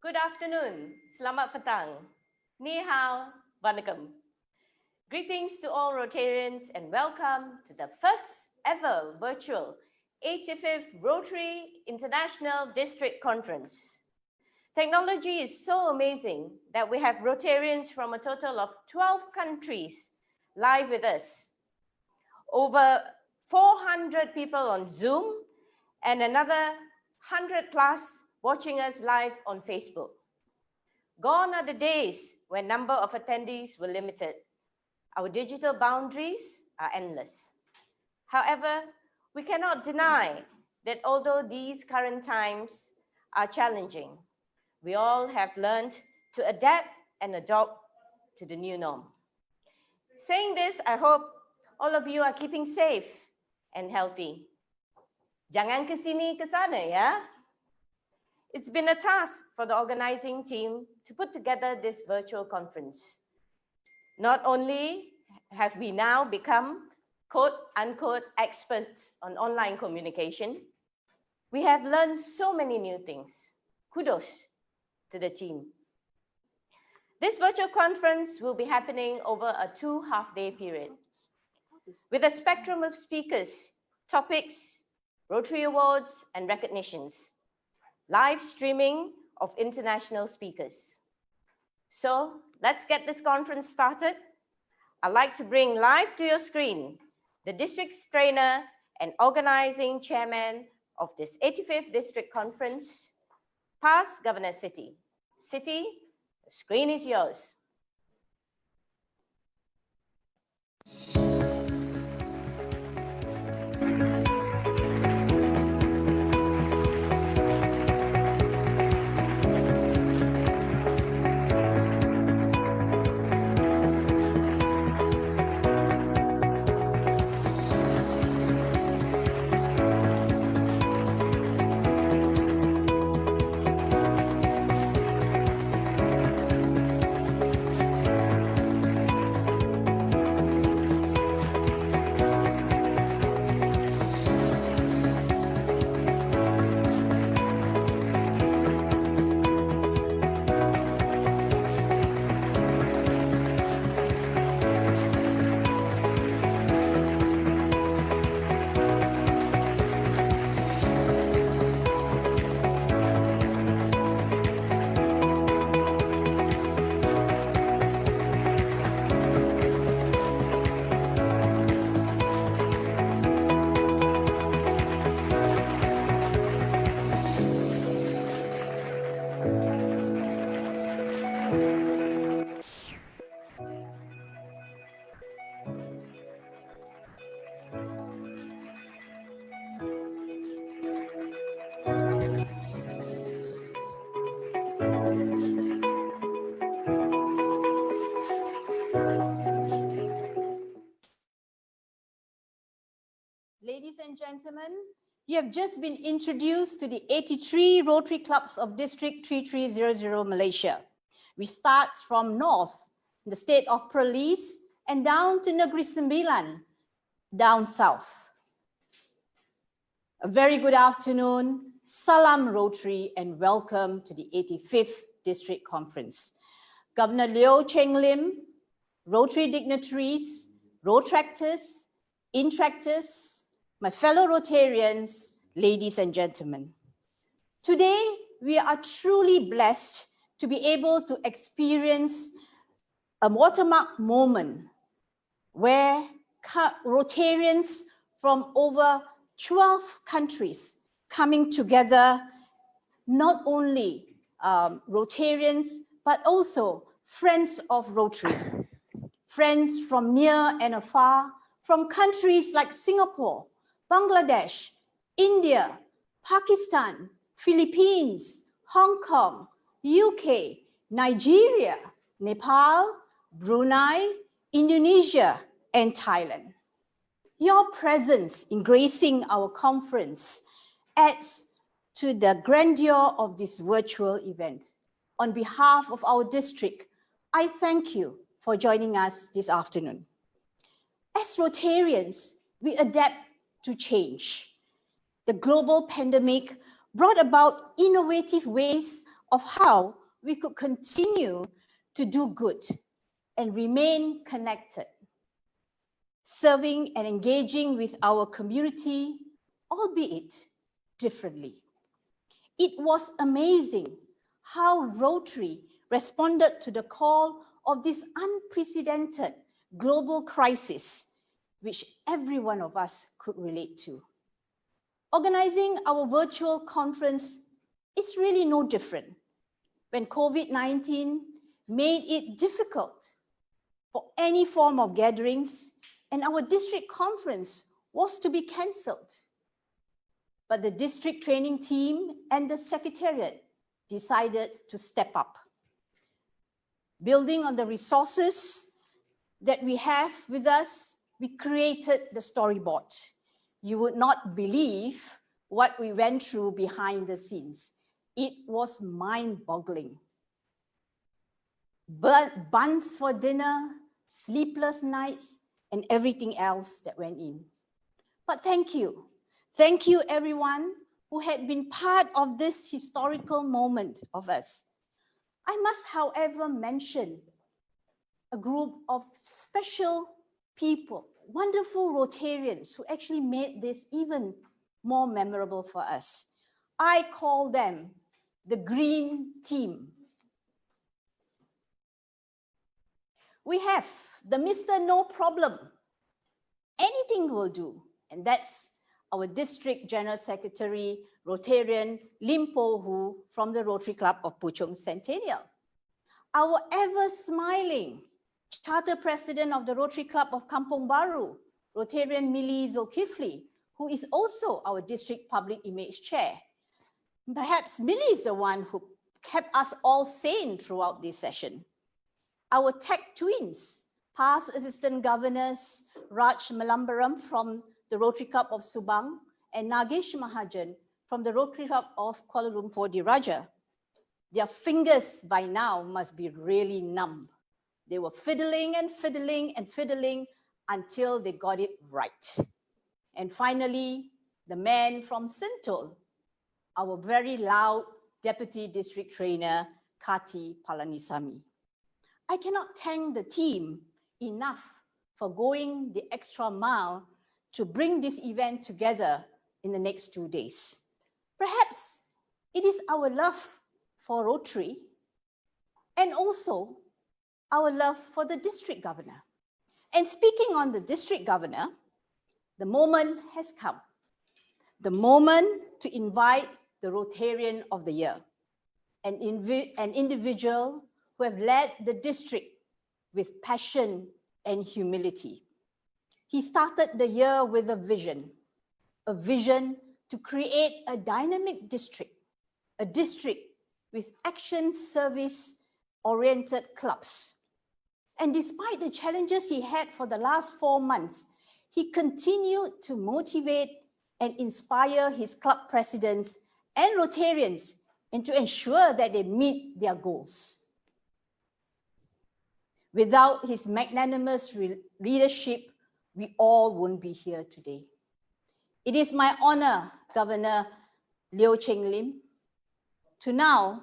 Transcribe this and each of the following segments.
Good afternoon, selamat petang, ni hao, vanakkam. Greetings to all Rotarians and welcome to the first ever virtual 85th Rotary International District Conference. Technology is so amazing that we have Rotarians from a total of 12 countries live with us. Over 400 people on Zoom and another 100 plus watching us live on Facebook. Gone are the days when number of attendees were limited. Our digital boundaries are endless. However, we cannot deny that although these current times are challenging, we all have learned to adapt and adopt to the new norm. Saying this, I hope all of you are keeping safe and healthy. Jangan kesini kesana ya. It's been a task for the organizing team to put together this virtual conference. Not only have we now become quote-unquote experts on online communication, we have learned so many new things. Kudos to the team. This virtual conference will be happening over a 2 half-day period with a spectrum of speakers, topics, Rotary Awards and recognitions, live streaming of international speakers. So let's get this conference started. I'd like to bring live to your screen the district's trainer and organizing chairman of this 85th District Conference, past Governor Siti. Siti, the screen is yours. Ladies and gentlemen, you have just been introduced to the 83 Rotary Clubs of District 3300 Malaysia. We start from north, in the state of Perlis, and down to Negeri Sembilan, down south. A very good afternoon, Salam Rotary, and welcome to the 85th District Conference. Governor Lioh Cheng Lim, Rotary dignitaries, Rotractors, Intractors, my fellow Rotarians, ladies and gentlemen. Today, we are truly blessed to be able to experience a watermark moment where Rotarians from over 12 countries coming together, not only Rotarians, but also friends of Rotary, friends from near and afar, from countries like Singapore, Bangladesh, India, Pakistan, Philippines, Hong Kong, UK, Nigeria, Nepal, Brunei, Indonesia, and Thailand. Your presence in gracing our conference adds to the grandeur of this virtual event. On behalf of our district, I thank you for joining us this afternoon. As Rotarians, we adapt to change. The global pandemic brought about innovative ways of how we could continue to do good and remain connected, serving and engaging with our community, albeit differently. It was amazing how Rotary responded to the call of this unprecedented global crisis, which every one of us could relate to. Organizing our virtual conference is really no different when COVID-19 made it difficult for any form of gatherings and our district conference was to be cancelled. But the district training team and the secretariat decided to step up. Building on the resources that we have with us, we created the storyboard. You would not believe what we went through behind the scenes. It was mind-boggling. Buns for dinner, sleepless nights, and everything else that went in. But thank you. Thank you, everyone who had been part of this historical moment of us. I must, however, mention a group of special people, wonderful Rotarians who actually made this even more memorable for us. I call them the Green Team. We have the Mr. No Problem. Anything will do, and that's our District General Secretary, Rotarian Lim Po Hu from the Rotary Club of Puchong Centennial. Our ever-smiling Charter President of the Rotary Club of Kampong Baru, Rotarian Millie Zulkifli, who is also our District Public Image Chair. Perhaps Millie is the one who kept us all sane throughout this session. Our tech twins, past Assistant Governors Raj Malambaram from the Rotary Club of Subang and Nagesh Mahajan from the Rotary Club of Kuala Lumpur Diraja. Their fingers by now must be really numb. They were fiddling and fiddling and fiddling until they got it right. And finally, the man from Sintol, our very loud Deputy District Trainer, Kati Palanisamy. I cannot thank the team enough for going the extra mile to bring this event together in the next 2 days. Perhaps it is our love for Rotary and also our love for the District Governor. And speaking on the District Governor, the moment has come. The moment to invite the Rotarian of the Year, an individual who have led the district with passion and humility. He started the year with a vision to create a dynamic district, a district with action service-oriented clubs. And despite the challenges he had for the last 4 months, he continued to motivate and inspire his club presidents and Rotarians and to ensure that they meet their goals. Without his magnanimous leadership, we all wouldn't be here today. It is my honor, Governor Lioh Cheng Lim, to now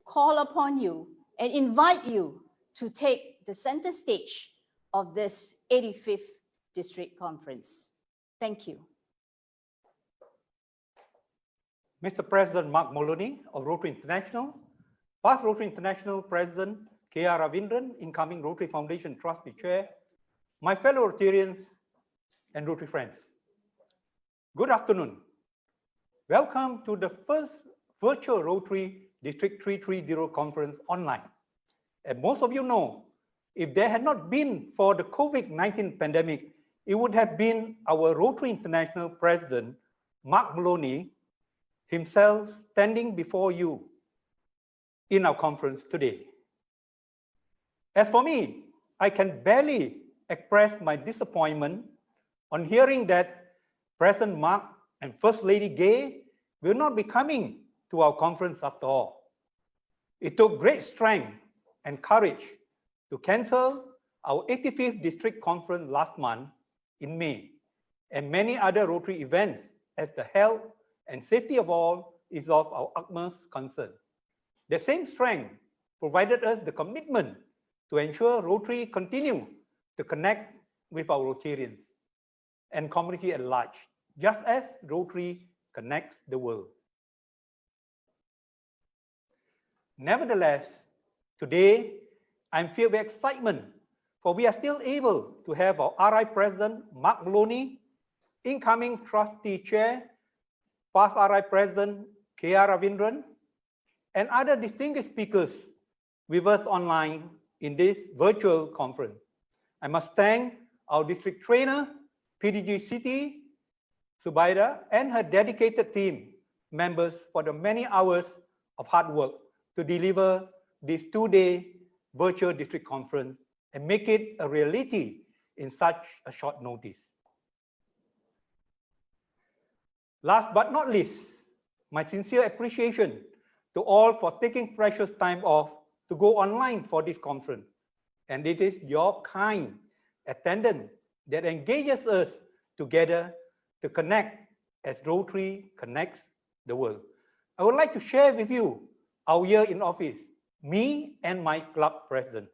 call upon you and invite you to take the center stage of this 85th District Conference. Thank you. Mr. President Mark Maloney of Rotary International, past Rotary International President K.R. Ravindran, incoming Rotary Foundation Trustee Chair, my fellow Rotarians and Rotary friends. Good afternoon. Welcome to the first virtual Rotary District 330 conference online. As most of you know, if there had not been for the COVID-19 pandemic, it would have been our Rotary International President, Mark Maloney, himself standing before you in our conference today. As for me, I can barely express my disappointment on hearing that President Mark and First Lady Gay will not be coming to our conference after all. It took great strength and courage to cancel our 85th District Conference last month in May, and many other Rotary events, as the health and safety of all is of our utmost concern. The same strength provided us the commitment to ensure Rotary continue to connect with our Rotarians and community at large, just as Rotary connects the world. Nevertheless, today, I'm filled with excitement, for we are still able to have our RI President, Mark Maloney, incoming Trustee Chair, past RI President, KR Ravindran, and other distinguished speakers with us online in this virtual conference. I must thank our district trainer, PDG Siti, Subaidah, and her dedicated team members for the many hours of hard work to deliver this two-day virtual district conference and make it a reality in such a short notice. Last but not least, my sincere appreciation to all for taking precious time off to go online for this conference. And it is your kind attendance that engages us together to connect as Rotary connects the world. I would like to share with you our year in office, me and my club president.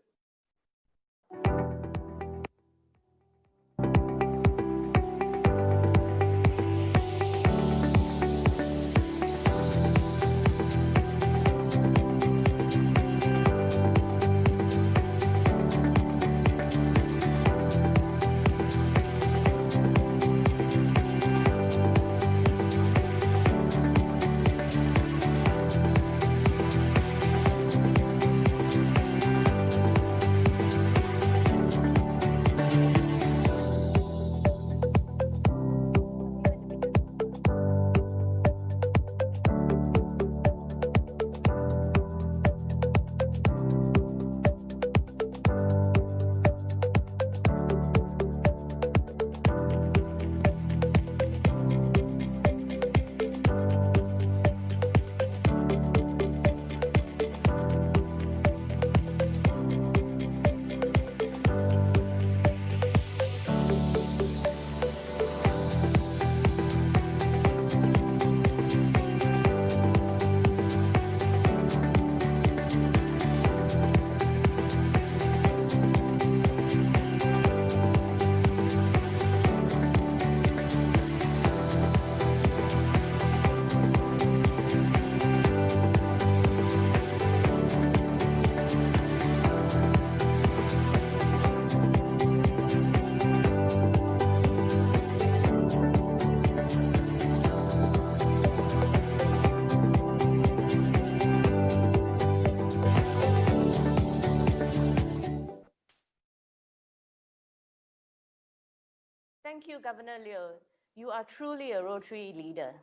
Thank you, Governor Lioh. You are truly a Rotary leader.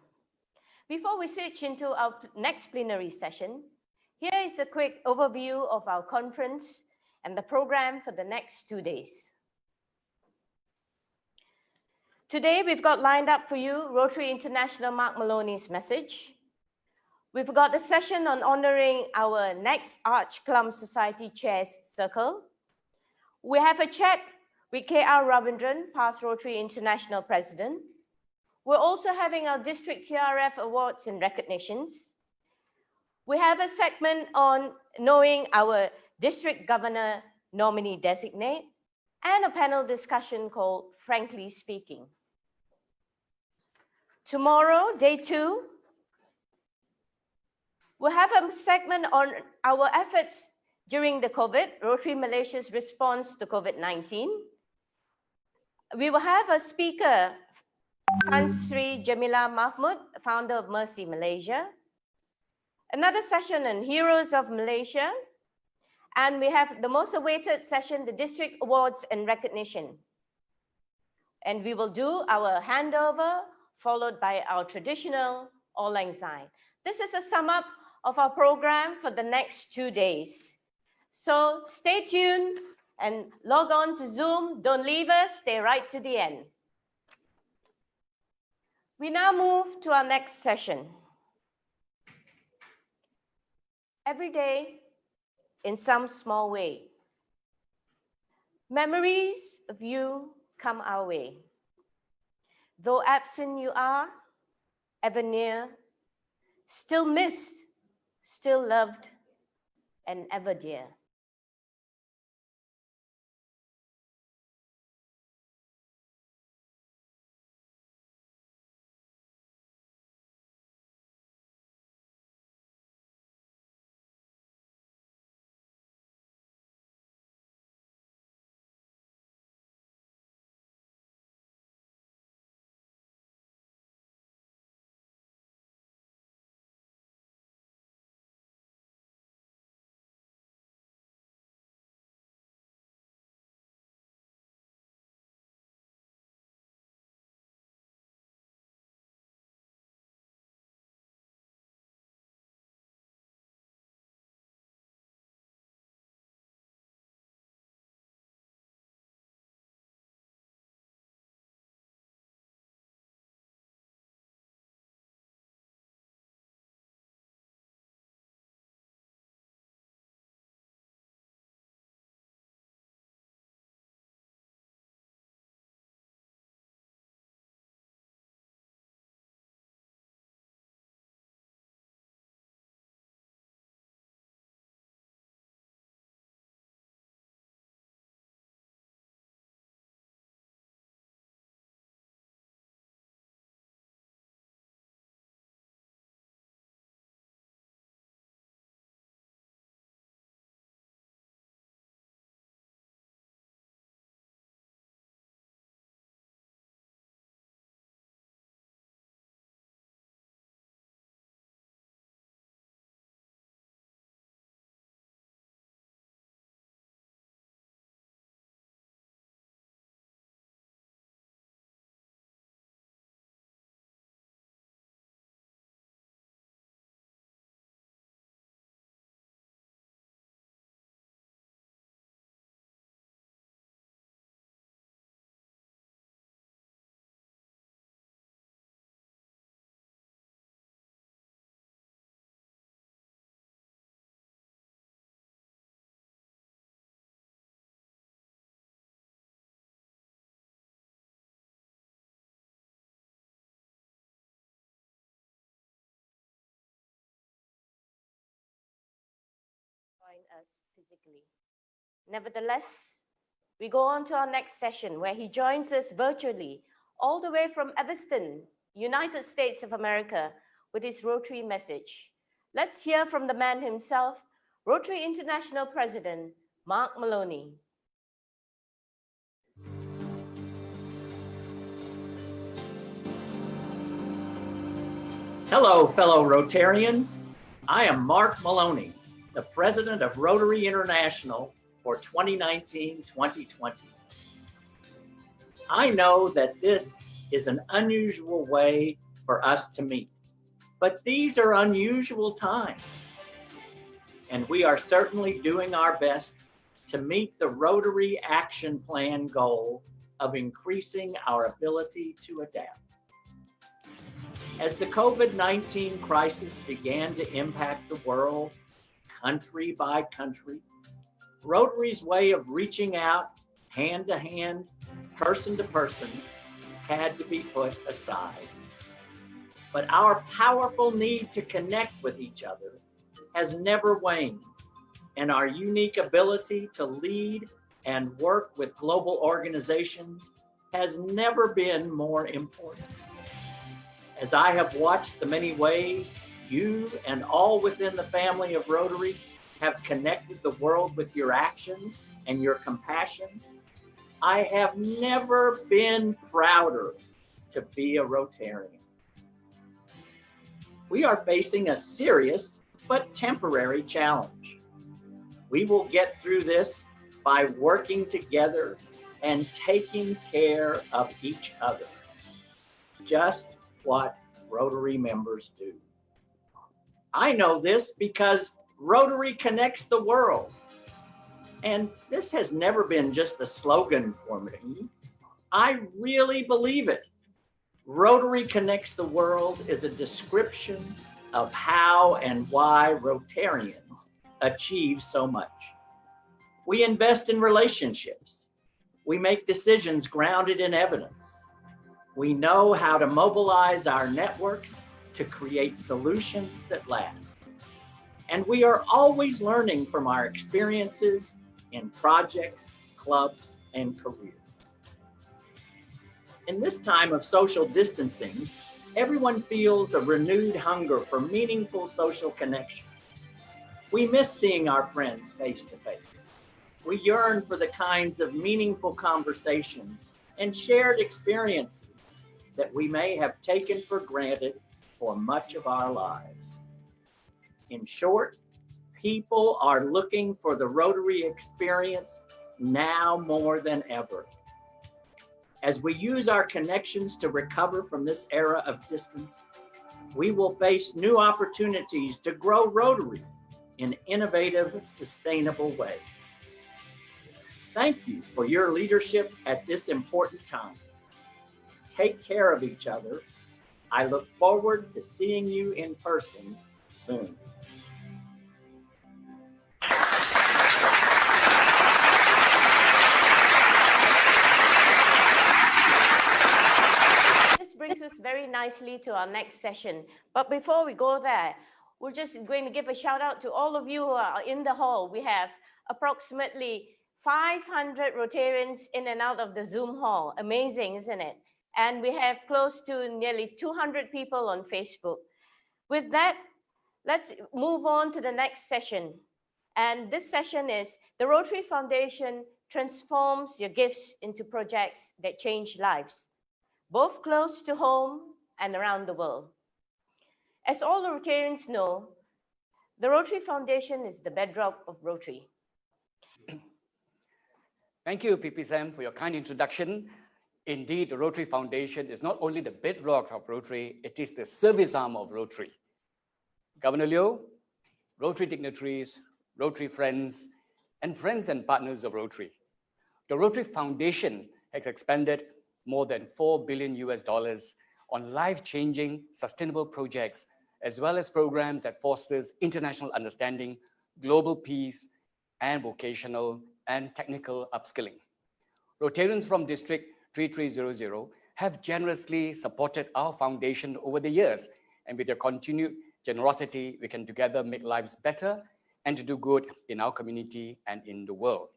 Before we switch into our next plenary session, here is a quick overview of our conference and the program for the next 2 days. Today, we've got lined up for you Rotary International Mark Maloney's message. We've got the session on honoring our next Arch Klumph Society Chairs Circle. We have a chat with KR Ravindran, past Rotary International President. We're also having our District TRF Awards and Recognitions. We have a segment on knowing our District Governor Nominee Designate and a panel discussion called Frankly Speaking. Tomorrow, day 2, we'll have a segment on our efforts during the COVID, Rotary Malaysia's response to COVID-19. We will have a speaker, Tan Sri Jamila Mahmud, founder of Mercy Malaysia. Another session on Heroes of Malaysia. And we have the most awaited session, the District Awards and Recognition. And we will do our handover, followed by our traditional Auld Lang Syne. This is a sum up of our program for the next 2 days. So stay tuned and log on to Zoom. Don't leave us, stay right to the end. We now move to our next session. Every day, in some small way, memories of you come our way. Though absent you are, ever near, still missed, still loved and ever dear. Join us physically. Nevertheless, we go on to our next session where he joins us virtually all the way from Evanston, United States of America, with his Rotary message. Let's hear from the man himself, Rotary International President, Mark Maloney. Hello, fellow Rotarians. I am Mark Maloney, the President of Rotary International for 2019-2020. I know that this is an unusual way for us to meet, but these are unusual times. And we are certainly doing our best to meet the Rotary Action Plan goal of increasing our ability to adapt. As the COVID-19 crisis began to impact the world, country by country, Rotary's way of reaching out hand to hand, person to person, had to be put aside. But our powerful need to connect with each other has never waned, and our unique ability to lead and work with global organizations has never been more important. As I have watched the many ways you and all within the family of Rotary have connected the world with your actions and your compassion, I have never been prouder to be a Rotarian. We are facing a serious but temporary challenge. We will get through this by working together and taking care of each other. Just what Rotary members do. I know this because Rotary connects the world. And this has never been just a slogan for me. I really believe it. Rotary connects the world is a description of how and why Rotarians achieve so much. We invest in relationships. We make decisions grounded in evidence. We know how to mobilize our networks to create solutions that last. and we are always learning from our experiences in projects, clubs, and careers. In this time of social distancing, everyone feels a renewed hunger for meaningful social connection. We miss seeing our friends face to face. We yearn for the kinds of meaningful conversations and shared experiences that we may have taken for granted for much of our lives. In short, people are looking for the Rotary experience now more than ever. As we use our connections to recover from this era of distance, we will face new opportunities to grow Rotary in innovative, sustainable ways. Thank you for your leadership at this important time. Take care of each other. I look forward to seeing you in person soon. This brings us very nicely to our next session. But before we go there, we're just going to give a shout out to all of you who are in the hall. We have approximately 500 Rotarians in and out of the Zoom hall. Amazing, isn't it? And we have close to nearly 200 people on Facebook. With that, let's move on to the next session. And this session is the Rotary Foundation transforms your gifts into projects that change lives, both close to home and around the world. As all the Rotarians know, the Rotary Foundation is the bedrock of Rotary. Thank you, PP Sam, for your kind introduction. Indeed, the Rotary Foundation is not only the bedrock of Rotary, it is the service arm of Rotary. Governor Lioh, Rotary dignitaries, Rotary friends, and friends and partners of Rotary. The Rotary Foundation has expended more than $4 billion on life-changing sustainable projects, as well as programs that fosters international understanding, global peace, and vocational and technical upskilling. Rotarians from District 3300 have generously supported our foundation over the years, and with their continued generosity, we can together make lives better and to do good in our community and in the world.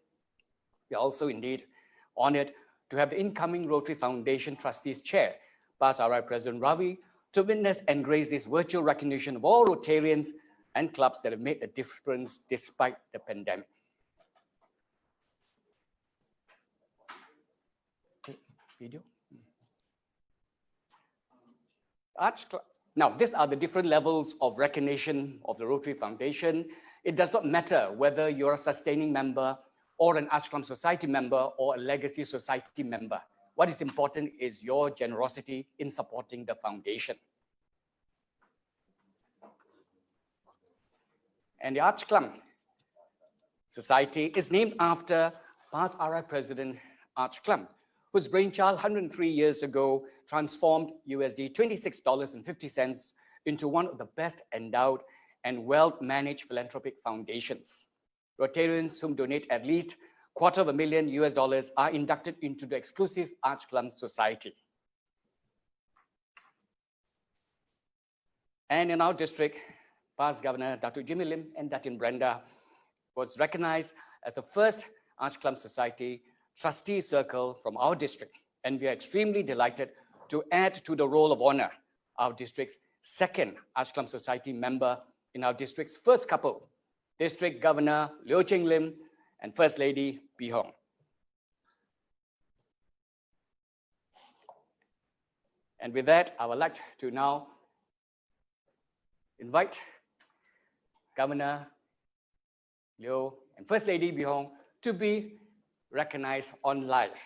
We are also indeed honored to have the incoming Rotary Foundation Trustees Chair, past RI President Ravi, to witness and grace this virtual recognition of all Rotarians and clubs that have made a difference despite the pandemic. Video. Now, these are the different levels of recognition of the Rotary Foundation. It does not matter whether you're a sustaining member or an Arch Clump Society member or a Legacy Society member. What is important is your generosity in supporting the foundation. And the Arch Clump Society is named after past RI President Arch Clump, whose brainchild 103 years ago transformed USD $26.50 into one of the best endowed and well-managed philanthropic foundations. Rotarians whom donate at least $250,000 are inducted into the exclusive Arch Clump Society. And in our district, past Governor Dato Jimmy Lim and Datin Brenda was recognized as the first Arch Clump Society trustee circle from our district, and we are extremely delighted to add to the roll of honor our district's second Arch Clump Society member in our district's first couple, District Governor Liu Cheng Lim and First Lady Bi Hong. And with that, I would like to now invite Governor Liu and First Lady Bi Hong to be recognized on live.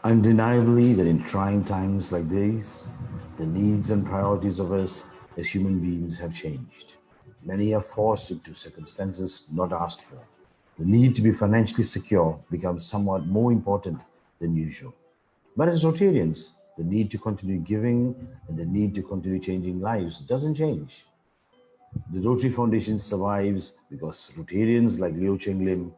Undeniably that in trying times like these, the needs and priorities of us as human beings have changed. Many are forced into circumstances not asked for. The need to be financially secure becomes somewhat more important than usual. But as Rotarians, the need to continue giving and the need to continue changing lives doesn't change. The Rotary Foundation survives because Rotarians like Liu Cheng Lim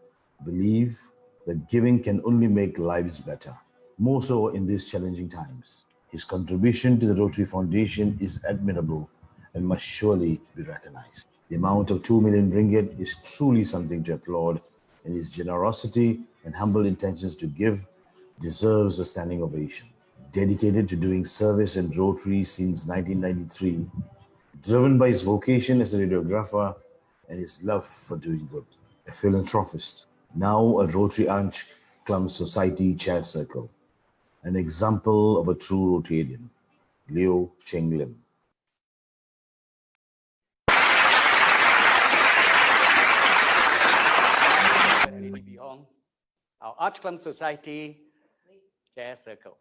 believe that giving can only make lives better. more so in these challenging times. His contribution to the Rotary Foundation is admirable and must surely be recognized. The amount of 2 million ringgit is truly something to applaud, and his generosity and humble intentions to give deserves a standing ovation. Dedicated to doing service in Rotary since 1993, driven by his vocation as a radiographer and his love for doing good. A philanthropist, now a Rotary Arch Klumph Society Chair Circle, an example of a true Rotarian, Lioh Cheng. Our Arch Klumph Society Chair Circle.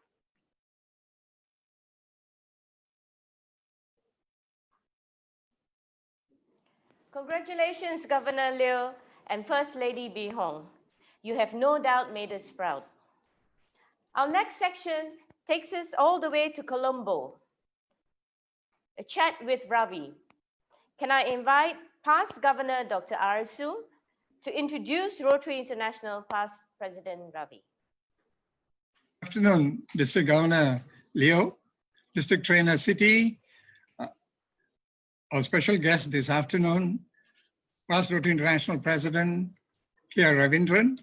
Congratulations, Governor Lioh and First Lady Bee Hong. You have no doubt made us proud. Our next section takes us all the way to Colombo. A chat with Ravi. Can I invite past Governor Dr. Arasu to introduce Rotary International past President Ravi? Good afternoon, District Governor Lioh, District Trainer Siti, our special guest this afternoon, past Rotary International President Ravindran,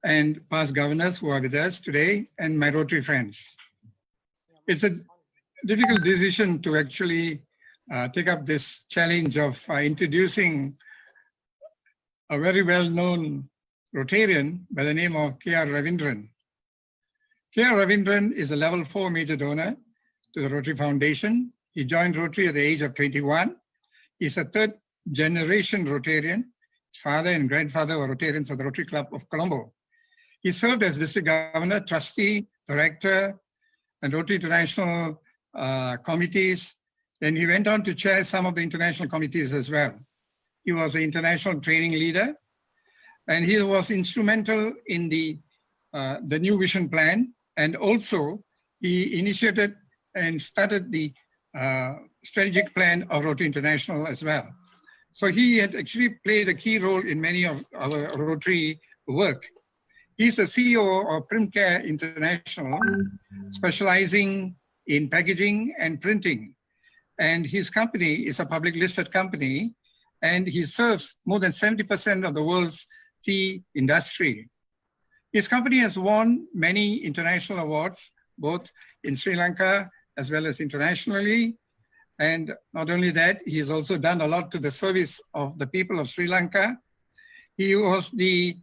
and past governors who are with us today, and my Rotary friends. It's a difficult decision to actually take up this challenge of introducing a very well-known Rotarian by the name of Ravindran. Ravindran is a level 4 major donor to the Rotary Foundation. He joined Rotary at the age of 21. He's a third generation Rotarian. His father and grandfather were Rotarians of the Rotary Club of Colombo. He served as District Governor, Trustee, Director, and Rotary International committees. Then he went on to chair some of the international committees as well. He was an international training leader, and he was instrumental in the New Vision Plan, and also he initiated and started the strategic plan of Rotary International as well. So he had actually played a key role in many of our Rotary work. He's the CEO of Primcare International, specializing in packaging and printing. And his company is a public listed company, and he serves more than 70% of the world's tea industry. His company has won many international awards, both in Sri Lanka as well as internationally. And not only that, he has also done a lot to the service of the people of Sri Lanka. He was the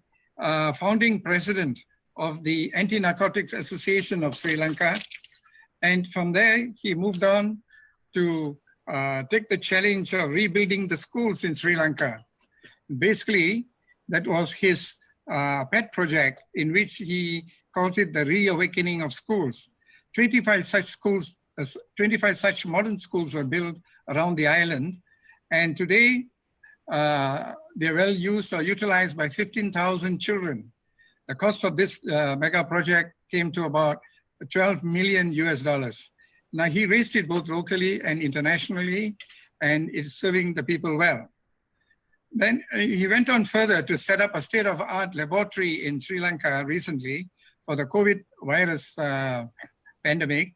founding president of the Anti-Narcotics Association of Sri Lanka. And from there, he moved on to take the challenge of rebuilding the schools in Sri Lanka. Basically, that was his pet project, in which he calls it the reawakening of schools. 25 such modern schools were built around the island. And today, they're well used or utilized by 15,000 children. The cost of this mega project came to about $12 million US. Now he raised it both locally and internationally, and it's serving the people well. Then he went on further to set up a state-of-the-art laboratory in Sri Lanka recently for the COVID virus pandemic.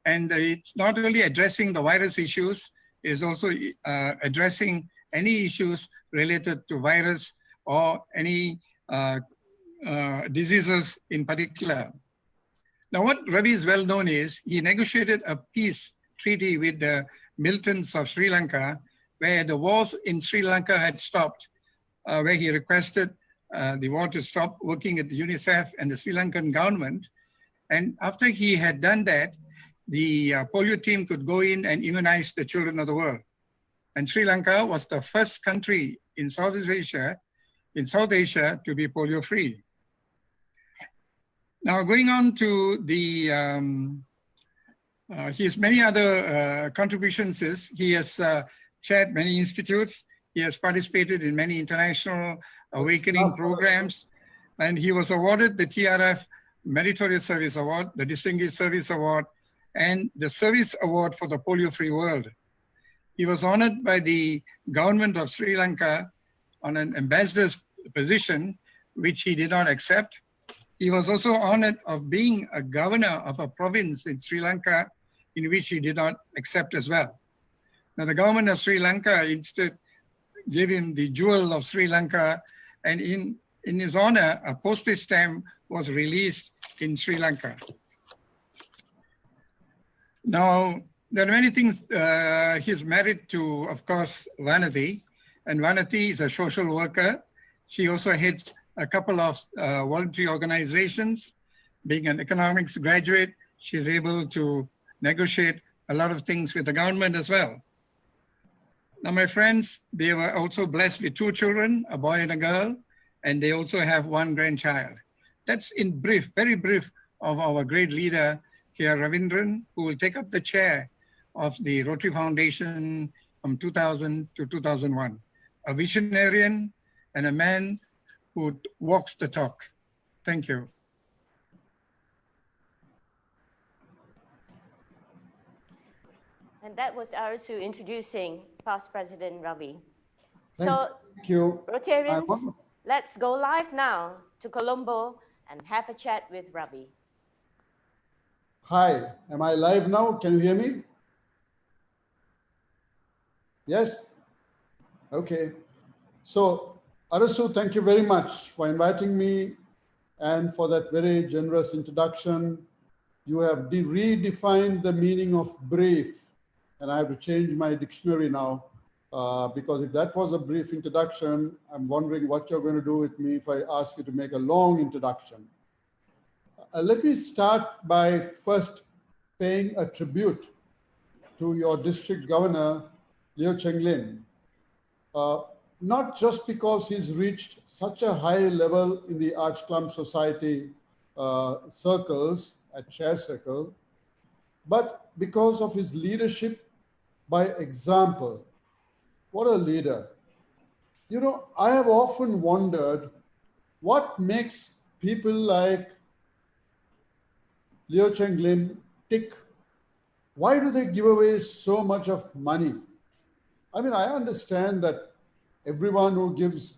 And it's not only addressing the virus issues, it's also addressing any issues related to virus or any diseases in particular. Now, what Ravi is well known is he negotiated a peace treaty with the militants of Sri Lanka, where the wars in Sri Lanka had stopped, where he requested the war to stop, working with the UNICEF and the Sri Lankan government. And after he had done that, the polio team could go in and immunize the children of the world. And Sri Lanka was the first country in South Asia to be polio free. Now, going on to the, his many other contributions is, he has chaired many institutes, he has participated in many international awakening programs, and he was awarded the TRF Meritorious Service Award, the Distinguished Service Award, and the Service Award for the Polio-Free World. He was honored by the government of Sri Lanka on an ambassador's position, which he did not accept. He was also honored of being a governor of a province in Sri Lanka in which he did not accept as well. Now, the government of Sri Lanka instead gave him the jewel of Sri Lanka, and in his honor, a postage stamp was released in Sri Lanka. Now, there are many things. He's married to, of course, Vanati, and Vanati is a social worker. She also heads a couple of voluntary organizations. Being an economics graduate, she's able to negotiate a lot of things with the government as well. Now, my friends, they were also blessed with 2 children, a boy and a girl, and they also have 1 grandchild. That's in brief, very brief, of our great leader here, Ravindran, who will take up the chair of the Rotary Foundation from 2000 to 2001. A visionarian and a man who walks the talk. Thank you. And that was Arasu introducing past President Ravi. Thank you. Rotarians, let's go live now to Colombo and have a chat with Ravi. Hi, am I live now? Can you hear me? Yes? Okay. So, Arasu, thank you very much for inviting me and for that very generous introduction. You have redefined the meaning of brief, and I have to change my dictionary now because if that was a brief introduction, I'm wondering what you're going to do with me if I ask you to make a long introduction. Let me start by first paying a tribute to your district governor, Lioh Cheng. Not just because he's reached such a high level in the Arch Klumph Society circles, at Chair Circle, but because of his leadership by example. What a leader. You know, I have often wondered what makes people like Lioh Cheng tick. Why do they give away so much of money? I mean, I understand that everyone who gives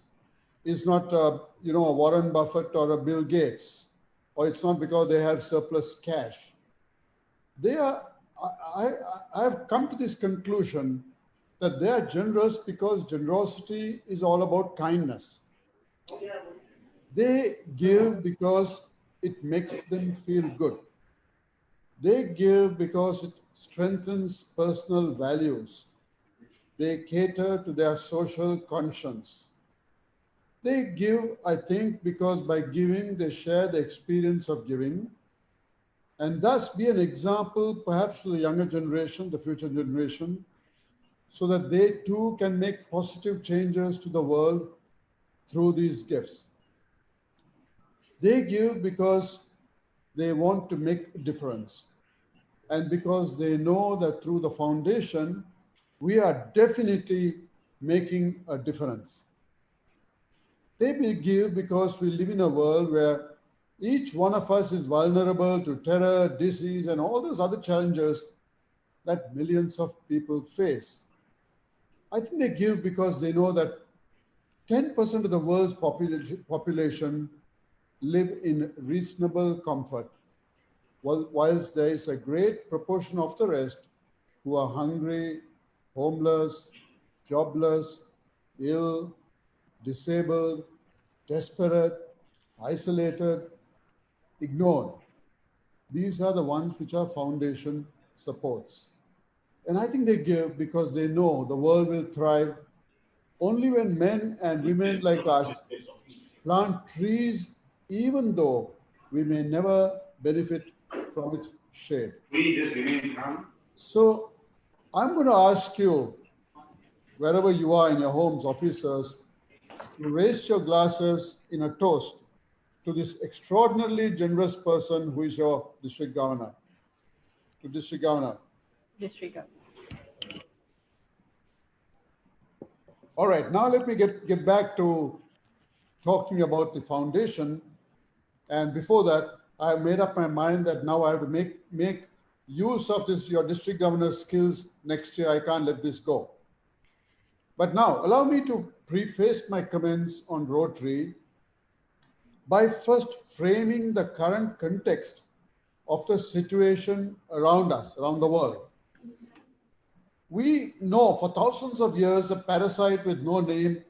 is not, a Warren Buffett or a Bill Gates, or it's not because they have surplus cash. They are, I have come to this conclusion that they are generous because generosity is all about kindness. They give because it makes them feel good. They give because it strengthens personal values. They cater to their social conscience. They give, I think, because by giving, they share the experience of giving and thus be an example perhaps to the younger generation, the future generation, so that they too can make positive changes to the world through these gifts. They give because they want to make a difference and because they know that through the foundation, we are definitely making a difference. They will give because we live in a world where each one of us is vulnerable to terror, disease, and all those other challenges that millions of people face. I think they give because they know that 10% of the world's population live in reasonable comfort, whilst there is a great proportion of the rest who are hungry, homeless, jobless, ill, disabled, desperate, isolated, ignored. These are the ones which our foundation supports. And I think they give because they know the world will thrive only when men and women like us plant trees, even though we may never benefit from its shade. So I'm going to ask you, wherever you are in your homes, officers, to raise your glasses in a toast to this extraordinarily generous person who is your district governor. To District Governor. District Governor. All right, now let me get back to talking about the foundation. And before that, I have made up my mind that now I have to make use of this, your district governor's skills next year. I can't let this go. But now allow me to preface my comments on Rotary by first framing the current context of the situation around us, around the world. We know for thousands of years a parasite with no name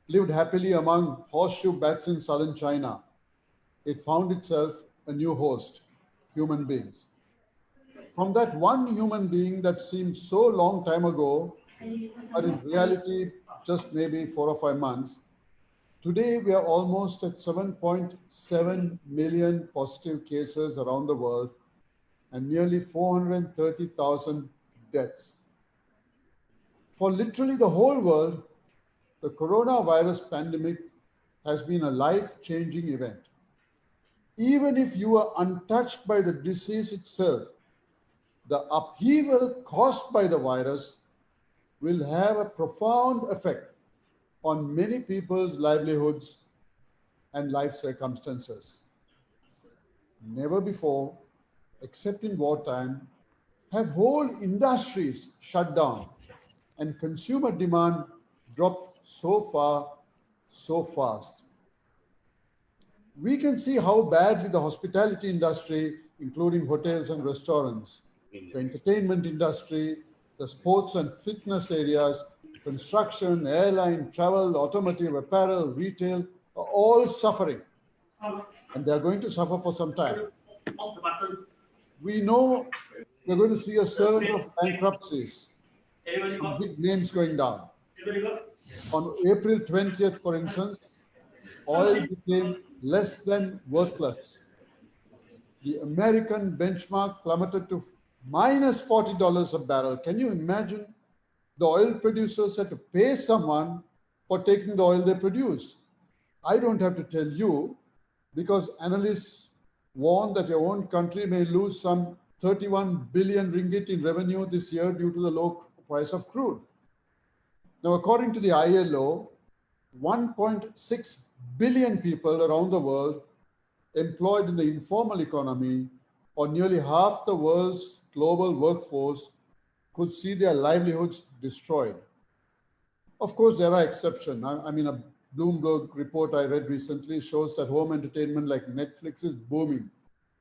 lived happily among horseshoe bats in southern China. It found itself a new host, human beings. From that one human being that seemed so long time ago, but in reality just maybe 4 or 5 months, today we are almost at 7.7 million positive cases around the world and nearly 430,000 deaths. For literally the whole world, the coronavirus pandemic has been a life-changing event. Even if you are untouched by the disease itself, the upheaval caused by the virus will have a profound effect on many people's livelihoods and life circumstances. Never before, except in wartime, have whole industries shut down and consumer demand dropped so far, so fast. We can see how badly the hospitality industry, including hotels and restaurants, the entertainment industry, the sports and fitness areas, construction, airline, travel, automotive, apparel, retail, are all suffering. And they're going to suffer for some time. We know we're going to see a surge of bankruptcies, some big names going down. On April 20th, for instance, oil became less than worthless. The American benchmark plummeted to minus $40 a barrel. Can you imagine? The oil producers had to pay someone for taking the oil they produce. I don't have to tell you, because analysts warn that your own country may lose some 31 billion ringgit in revenue this year due to the low price of crude. Now, according to the ILO, 1.6 billion people around the world employed in the informal economy, or nearly half the world's global workforce, could see their livelihoods destroyed. Of course, there are exceptions. I mean, a Bloomberg report I read recently shows that home entertainment like Netflix is booming.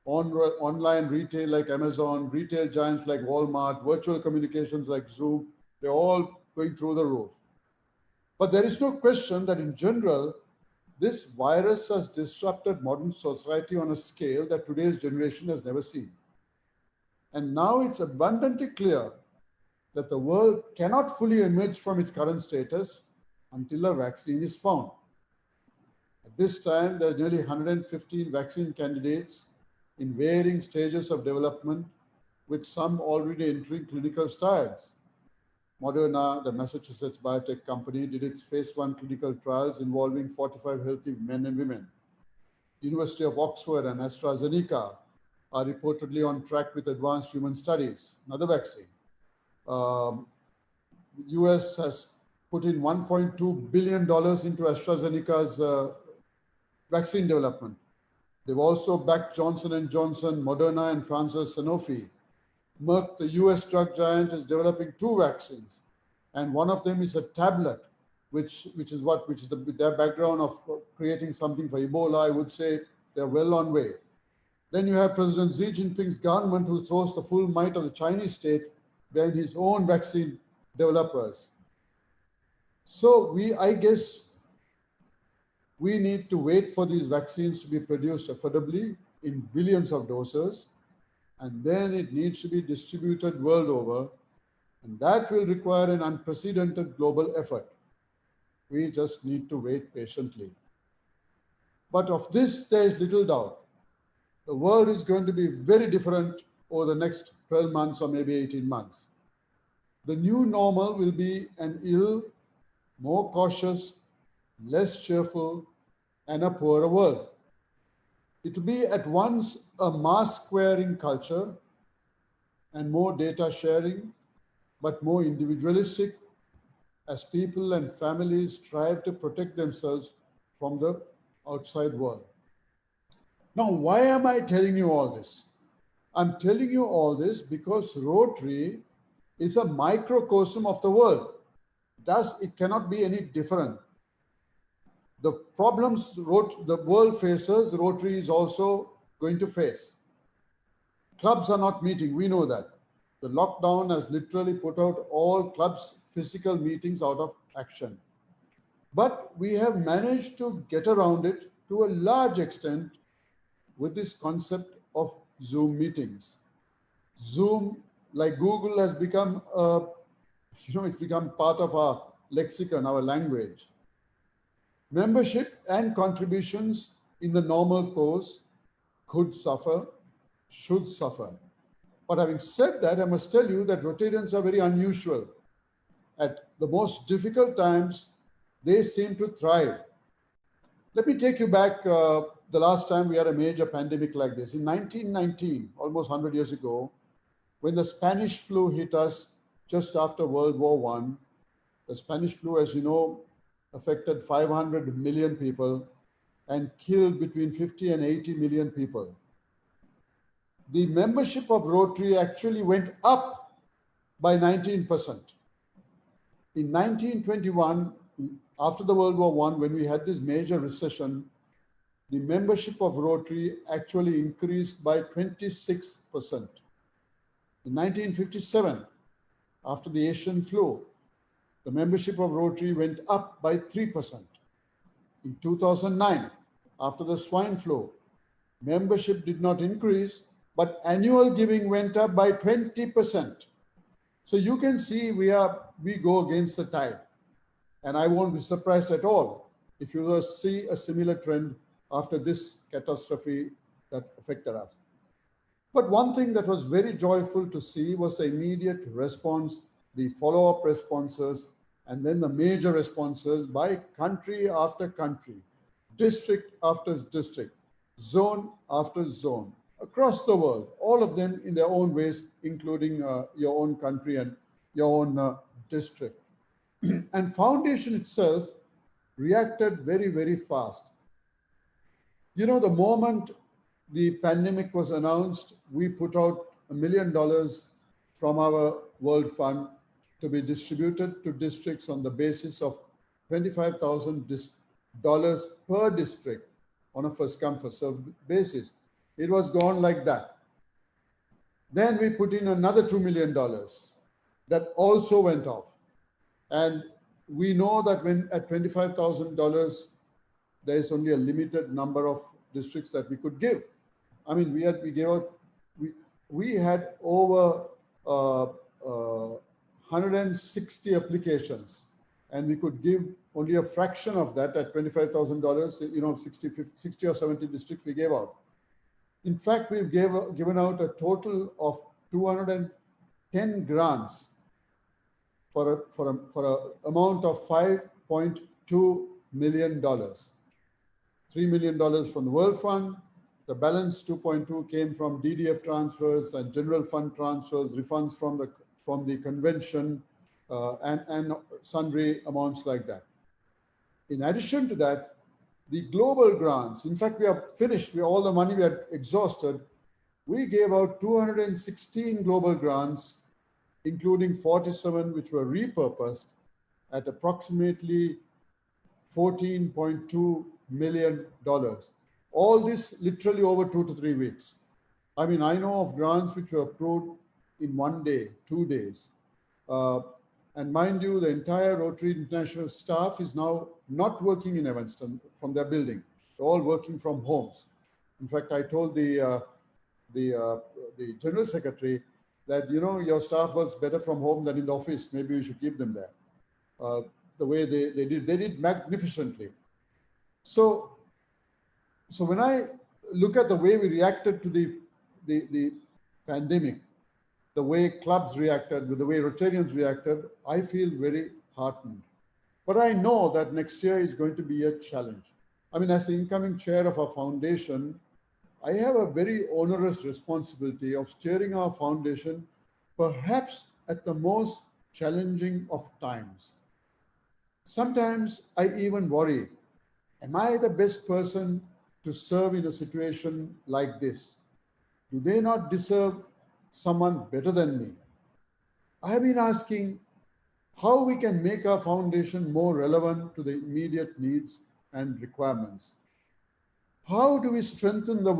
Online retail like Amazon, retail giants like Walmart, virtual communications like Zoom, they're all going through the roof. But there is no question that in general, this virus has disrupted modern society on a scale that today's generation has never seen. And now it's abundantly clear that the world cannot fully emerge from its current status until a vaccine is found. At this time, there are nearly 115 vaccine candidates in varying stages of development, with some already entering clinical trials. Moderna, the Massachusetts biotech company, did its phase 1 clinical trials involving 45 healthy men and women. University of Oxford and AstraZeneca are reportedly on track with advanced human studies. Another vaccine. The US has put in $1.2 billion into AstraZeneca's vaccine development. They've also backed Johnson & Johnson, Moderna, and France's Sanofi. Merck, the US drug giant, is developing 2 vaccines, and one of them is a tablet, which is their background of creating something for Ebola. I would say they're well on way. Then you have President Xi Jinping's government, who throws the full might of the Chinese state behind his own vaccine developers. So I guess we need to wait for these vaccines to be produced affordably in billions of doses, and then it needs to be distributed world over, and that will require an unprecedented global effort. We just need to wait patiently. But of this, there is little doubt. The world is going to be very different over the next 12 months or maybe 18 months. The new normal will be an ill, more cautious, less cheerful, and a poorer world. It will be at once a mask-wearing culture and more data sharing, but more individualistic, as people and families strive to protect themselves from the outside world. Now, why am I telling you all this? I'm telling you all this because Rotary is a microcosm of the world. Thus, it cannot be any different. The problems the world faces, Rotary is also going to face. Clubs are not meeting, we know that. The lockdown has literally put out all clubs' physical meetings out of action. But we have managed to get around it to a large extent with this concept of Zoom meetings. Zoom, like Google, has become, it's become part of our lexicon, our language. Membership and contributions in the normal course could suffer, should suffer. But having said that, I must tell you that Rotarians are very unusual. At the most difficult times, they seem to thrive. Let me take you back the last time we had a major pandemic like this. In 1919, almost 100 years ago, when the Spanish flu hit us just after World War I, the Spanish flu, as you know, affected 500 million people and killed between 50 and 80 million people. The membership of Rotary actually went up by 19%. In 1921, after the World War I, when we had this major recession, the membership of Rotary actually increased by 26%. In 1957, after the Asian flu, the membership of Rotary went up by 3%. In 2009, after the swine flu, membership did not increase, but annual giving went up by 20%. So you can see we go against the tide. And I won't be surprised at all if you will see a similar trend after this catastrophe that affected us. But one thing that was very joyful to see was the immediate response, the follow-up responses, and then the major responses by country after country, district after district, zone after zone, across the world, all of them in their own ways, including your own country and your own district. And foundation itself reacted very, very fast. You know, the moment the pandemic was announced, we put out $1 million from our World Fund to be distributed to districts on the basis of $25,000 per district on a first come first served basis. It was gone like that. Then we put in another $2 million that also went off. And we know that when at $25,000, there is only a limited number of districts that we could give. I mean, we had over 160 applications, and we could give only a fraction of that at $25,000. You know, 60 or 70 districts we gave out. In fact, we've given out a total of 210 grants for an amount of $5.2 million. $3 million from the World Fund. The balance 2.2 came from DDF transfers and general fund transfers, refunds from the convention, and sundry amounts like that. In addition to that, the global grants, in fact, we are finished. All the money we had exhausted. We gave out 216 global grants, including 47 which were repurposed at approximately $14.2 million. All this literally over 2 to 3 weeks. I mean, I know of grants which were approved in 1 day, 2 days. And mind you, the entire Rotary International staff is now not working in Evanston from their building. They're all working from homes. In fact, I told the General Secretary that, you know, your staff works better from home than in the office. Maybe we should keep them there. The way they did magnificently. So when I look at the way we reacted to the pandemic, the way clubs reacted, the way Rotarians reacted, I feel very heartened. But I know that next year is going to be a challenge. I mean, as the incoming chair of our foundation, I have a very onerous responsibility of steering our foundation, perhaps at the most challenging of times. Sometimes I even worry, am I the best person to serve in a situation like this? Do they not deserve someone better than me? I have been asking how we can make our foundation more relevant to the immediate needs and requirements. How do we strengthen the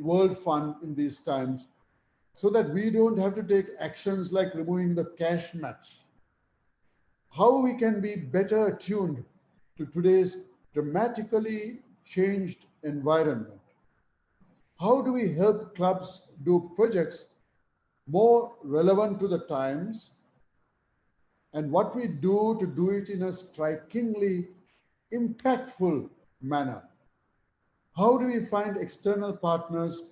World Fund in these times so that we don't have to take actions like removing the cash match? How we can be better attuned to today's dramatically changed environment? How do we help clubs do projects more relevant to the times, and what we do to do it in a strikingly impactful manner? How do we find external partners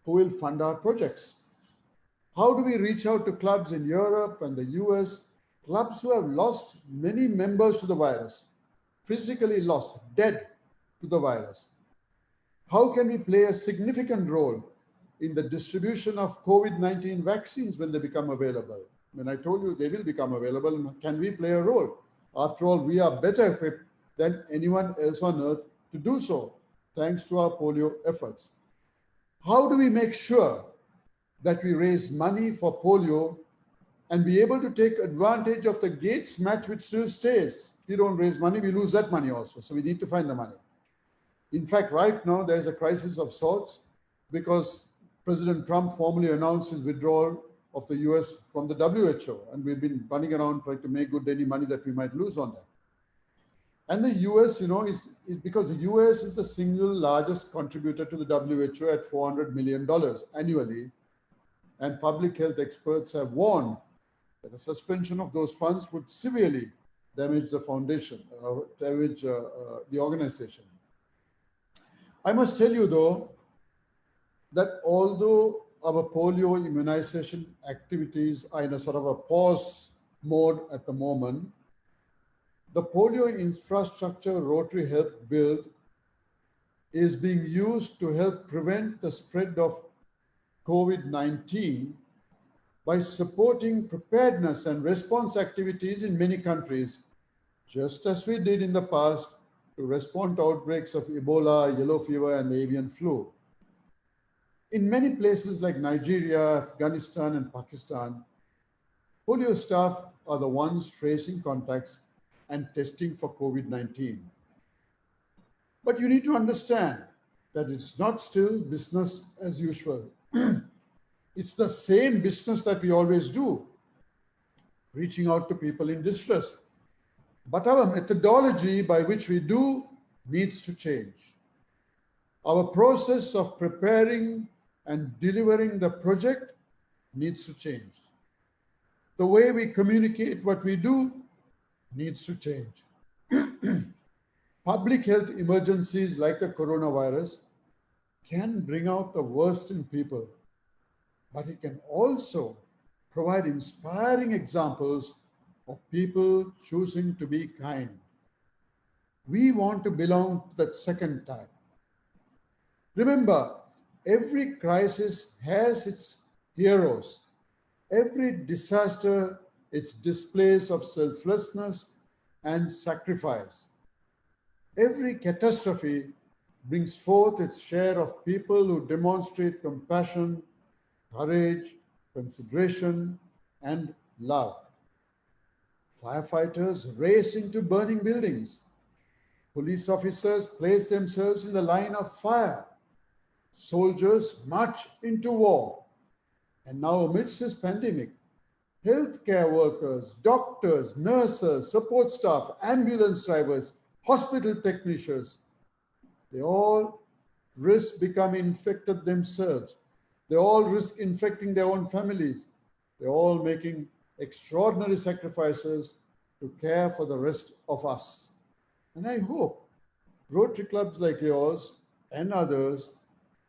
who will fund our projects? How do we reach out to clubs in Europe and the US, clubs who have lost many members to the virus, physically lost, dead to the virus? How can we play a significant role in the distribution of COVID-19 vaccines when they become available? When I told you they will become available, can we play a role? After all, we are better equipped than anyone else on earth to do so, thanks to our polio efforts. How do we make sure that we raise money for polio and be able to take advantage of the Gates match which still stays? If you don't raise money, we lose that money also. So we need to find the money. In fact, right now, there's a crisis of sorts because President Trump formally announced his withdrawal of the US from the WHO. And we've been running around trying to make good any money that we might lose on that. And the US, is because the US is the single largest contributor to the WHO at $400 million annually. And public health experts have warned that a suspension of those funds would severely damage the foundation, damage the organization. I must tell you, though, that although our polio immunization activities are in a sort of a pause mode at the moment, the polio infrastructure Rotary helped build is being used to help prevent the spread of COVID-19 by supporting preparedness and response activities in many countries, just as we did in the past to respond to outbreaks of Ebola, yellow fever, and the avian flu. In many places like Nigeria, Afghanistan, and Pakistan, polio staff are the ones tracing contacts and testing for COVID-19. But you need to understand that it's not still business as usual. It's the same business that we always do, reaching out to people in distress. But our methodology by which we do needs to change. Our process of preparing and delivering the project needs to change. The way we communicate what we do needs to change. Public health emergencies like the coronavirus can bring out the worst in people, but it can also provide inspiring examples of people choosing to be kind. We want to belong to that second type. Remember, every crisis has its heroes. Every disaster, its displays of selflessness and sacrifice. Every catastrophe brings forth its share of people who demonstrate compassion, courage, consideration, and love. Firefighters race into burning buildings. Police officers place themselves in the line of fire. Soldiers march into war. And now, amidst this pandemic, healthcare workers, doctors, nurses, support staff, ambulance drivers, hospital technicians, they all risk becoming infected themselves. They all risk infecting their own families. They're all making extraordinary sacrifices to care for the rest of us. And I hope Rotary clubs like yours and others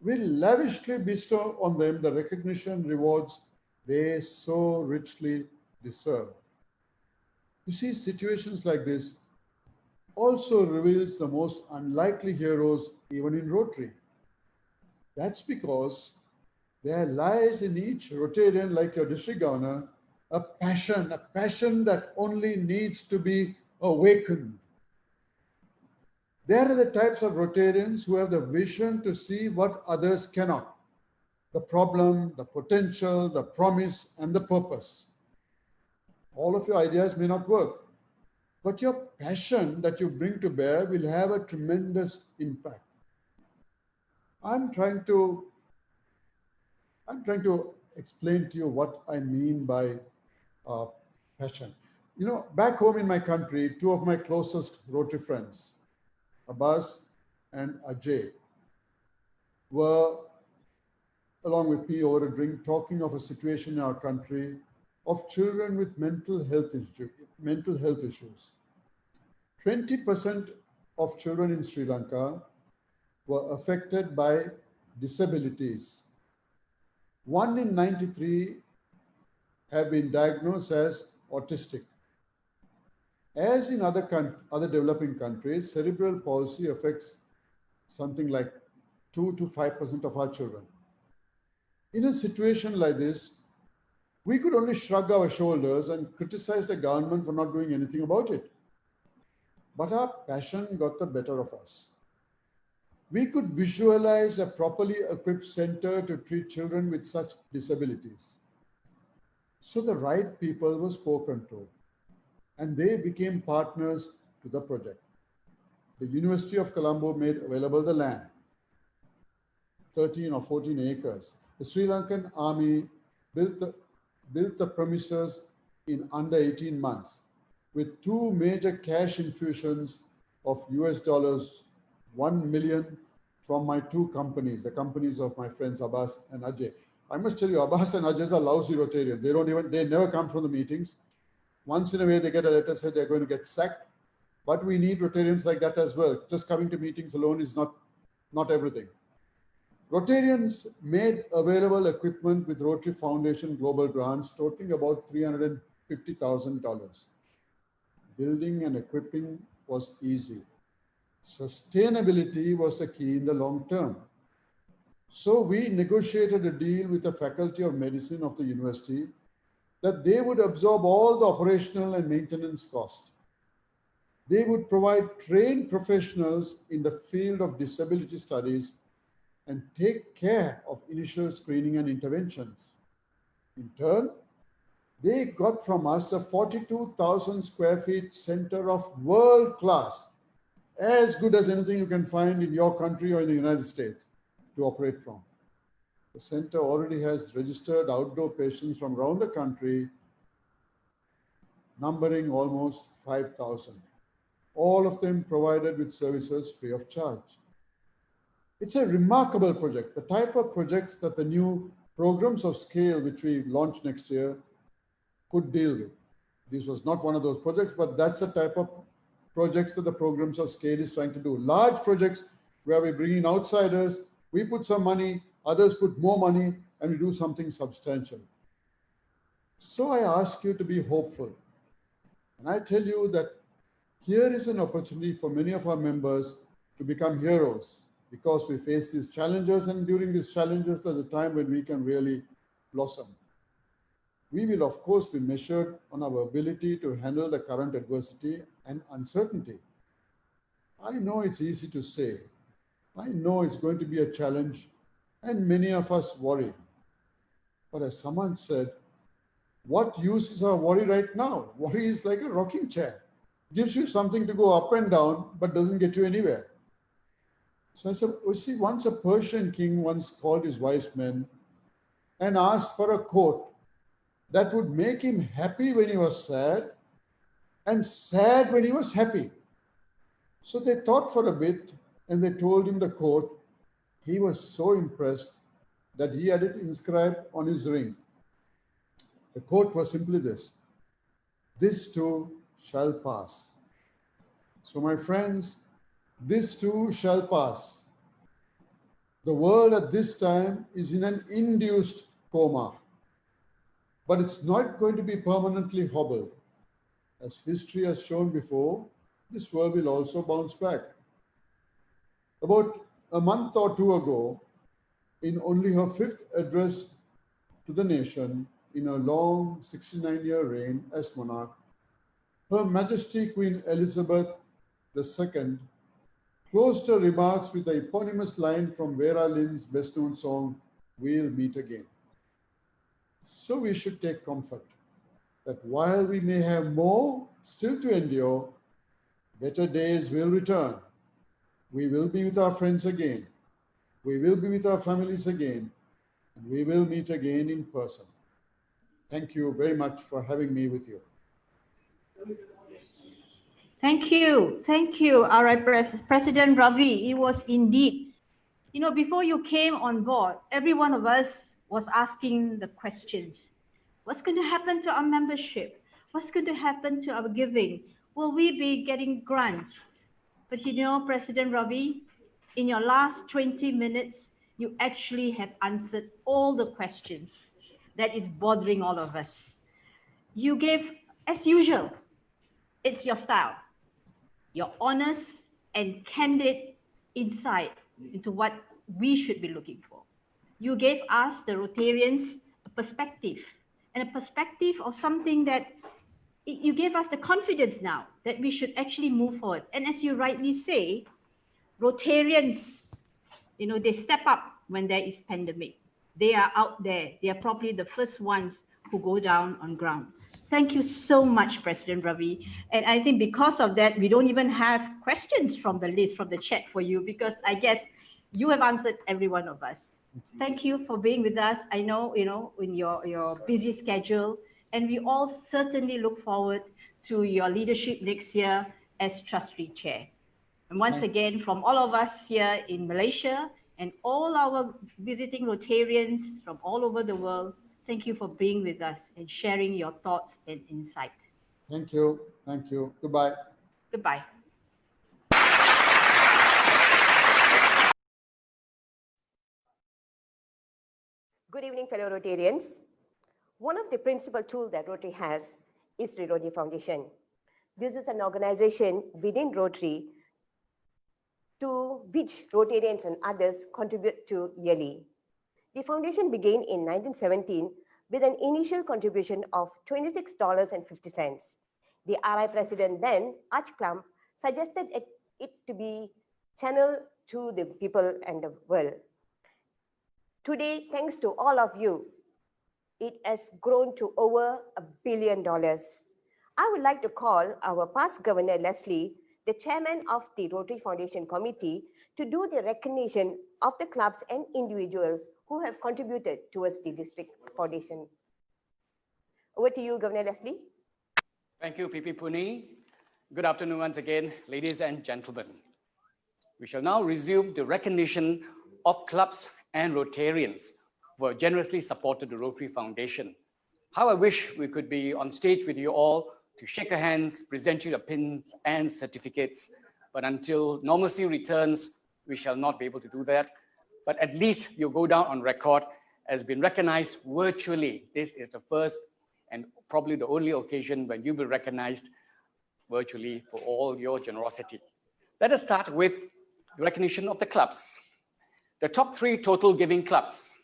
will lavishly bestow on them the recognition and rewards they so richly deserve. You see, situations like this also reveals the most unlikely heroes even in Rotary. That's because there lies in each Rotarian, like your district governor, a passion that only needs to be awakened. There are the types of Rotarians who have the vision to see what others cannot. The problem, the potential, the promise, and the purpose. All of your ideas may not work, but your passion that you bring to bear will have a tremendous impact. I'm trying to explain to you what I mean by passion. You know, back home in my country, two of my closest Rotary friends, Abbas and Ajay, were, along with me over a drink, talking of a situation in our country of children with mental health issues. 20% of children in Sri Lanka were affected by disabilities. 1 in 93 have been diagnosed as autistic. As in other developing countries, cerebral palsy affects something like 2 to 5% of our children. In a situation like this, we could only shrug our shoulders and criticize the government for not doing anything about it. But our passion got the better of us. We could visualize a properly equipped center to treat children with such disabilities. So the right people were spoken to, and they became partners to the project. The University of Colombo made available the land, 13 or 14 acres. The Sri Lankan army built the premises in under 18 months with 2 major cash infusions of $1 million from my 2 companies, the companies of my friends Abbas and Ajay. I must tell you, Abbas and Ajay are lousy Rotarians. They never come from the meetings. Once in a way, they get a letter saying they're going to get sacked. But we need Rotarians like that as well. Just coming to meetings alone is not everything. Rotarians made available equipment with Rotary Foundation global grants totaling about $350,000. Building and equipping was easy. Sustainability was the key in the long term. So we negotiated a deal with the Faculty of Medicine of the university that they would absorb all the operational and maintenance costs. They would provide trained professionals in the field of disability studies and take care of initial screening and interventions. In turn, they got from us a 42,000 square feet center of world class, as good as anything you can find in your country or in the United States to operate from. The center already has registered outdoor patients from around the country, numbering almost 5,000. All of them provided with services free of charge. It's a remarkable project, the type of projects that the new programs of scale, which we launch next year, could deal with. This was not one of those projects, but that's the type of projects that the programs of scale is trying to do. Large projects where we bring in outsiders, we put some money, others put more money, and we do something substantial. So I ask you to be hopeful. And I tell you that here is an opportunity for many of our members to become heroes, because we face these challenges, and during these challenges, there's a time when we can really blossom. We will, of course, be measured on our ability to handle the current adversity and uncertainty. I know it's easy to say. I know it's going to be a challenge, and many of us worry. But as someone said, what use is our worry right now? Worry is like a rocking chair. Gives you something to go up and down, but doesn't get you anywhere. So I said, you see, once a Persian king once called his wise men and asked for a coat that would make him happy when he was sad and sad when he was happy. So they thought for a bit and they told him the quote. He was so impressed that he had it inscribed on his ring. The quote was simply this: "This too shall pass." So my friends, this too shall pass. The world at this time is in an induced coma, but it's not going to be permanently hobbled. As history has shown before, this world will also bounce back. About a month or two ago, in only her 5th address to the nation in her long 69-year reign as monarch, Her Majesty Queen Elizabeth II closed her remarks with the eponymous line from Vera Lynn's best-known song, "We'll Meet Again." So we should take comfort that while we may have more still to endure, better days will return. We will be with our friends again. We will be with our families again, and we will meet again in person. Thank you very much for having me with you. Thank you. Thank you, President Ravi. It was indeed, before you came on board, every one of us was asking the questions. What's going to happen to our membership? What's going to happen to our giving? Will we be getting grants? But President Ravi, in your last 20 minutes, you actually have answered all the questions that is bothering all of us. You gave, as usual, it's your style, your honest and candid insight into what we should be looking for. You gave us, the Rotarians, a perspective, and a perspective of something that you gave us the confidence now that we should actually move forward. And as you rightly say, Rotarians, they step up when there is pandemic. They are out there. They are probably the first ones who go down on ground. Thank you so much, President Ravi. And I think because of that, we don't even have questions from the list, from the chat for you, because I guess you have answered every one of us. Thank you for being with us. I know, in your busy schedule, and we all certainly look forward to your leadership next year as trustee chair. And once again, from all of us here in Malaysia and all our visiting Rotarians from all over the world, thank you for being with us and sharing your thoughts and insight. Thank you. Thank you. Goodbye. Goodbye. Good evening, fellow Rotarians. One of the principal tools that Rotary has is the Rotary Foundation. This is an organization within Rotary to which Rotarians and others contribute to yearly. The foundation began in 1917 with an initial contribution of $26.50. The RI president then, Klumph, suggested it to be channeled to the people and the world. Today, thanks to all of you, it has grown to over $1 billion. I would like to call our past Governor Leslie, the chairman of the Rotary Foundation Committee, to do the recognition of the clubs and individuals who have contributed towards the District Foundation. Over to you, Governor Leslie. Thank you, PP Puni. Good afternoon once again, ladies and gentlemen. We shall now resume the recognition of clubs and Rotarians who have generously supported the Rotary Foundation. How I wish we could be on stage with you all to shake your hands, present you the pins and certificates. But until normalcy returns, we shall not be able to do that. But at least you'll go down on record as been recognized virtually. This is the first and probably the only occasion when you'll be recognized virtually for all your generosity. Let us start with the recognition of the clubs. The top 3 total giving clubs.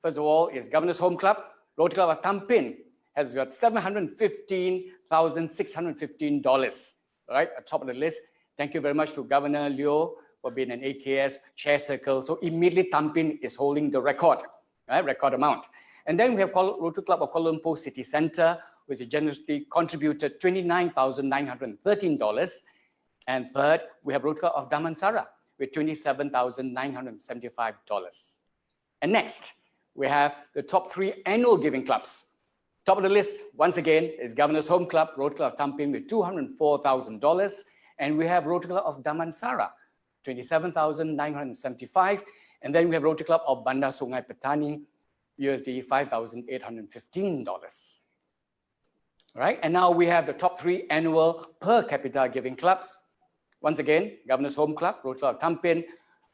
First of all is Governor's Home Club. Rotary Club of Tampin has got $715,615, right, at top of the list. Thank you very much to Governor Lioh for being an AKS chair circle. So immediately Tampin is holding the record, right, record amount. And then we have Rotary Club of Kuala Lumpur City Centre, which has generously contributed $29,913. And third, we have Rotary Club of Damansara with $27,975. And next, we have the top 3 annual giving clubs. Top of the list, once again, is Governor's Home Club, Rotary Club of Tampin with $204,000. And we have Rotary Club of Damansara, $27,975. And then we have Rotary Club of Bandar Sungai Petani, USD $5,815. Right? And now we have the top 3 annual per capita giving clubs. Once again, Governor's Home Club, Rotary Club of Tampin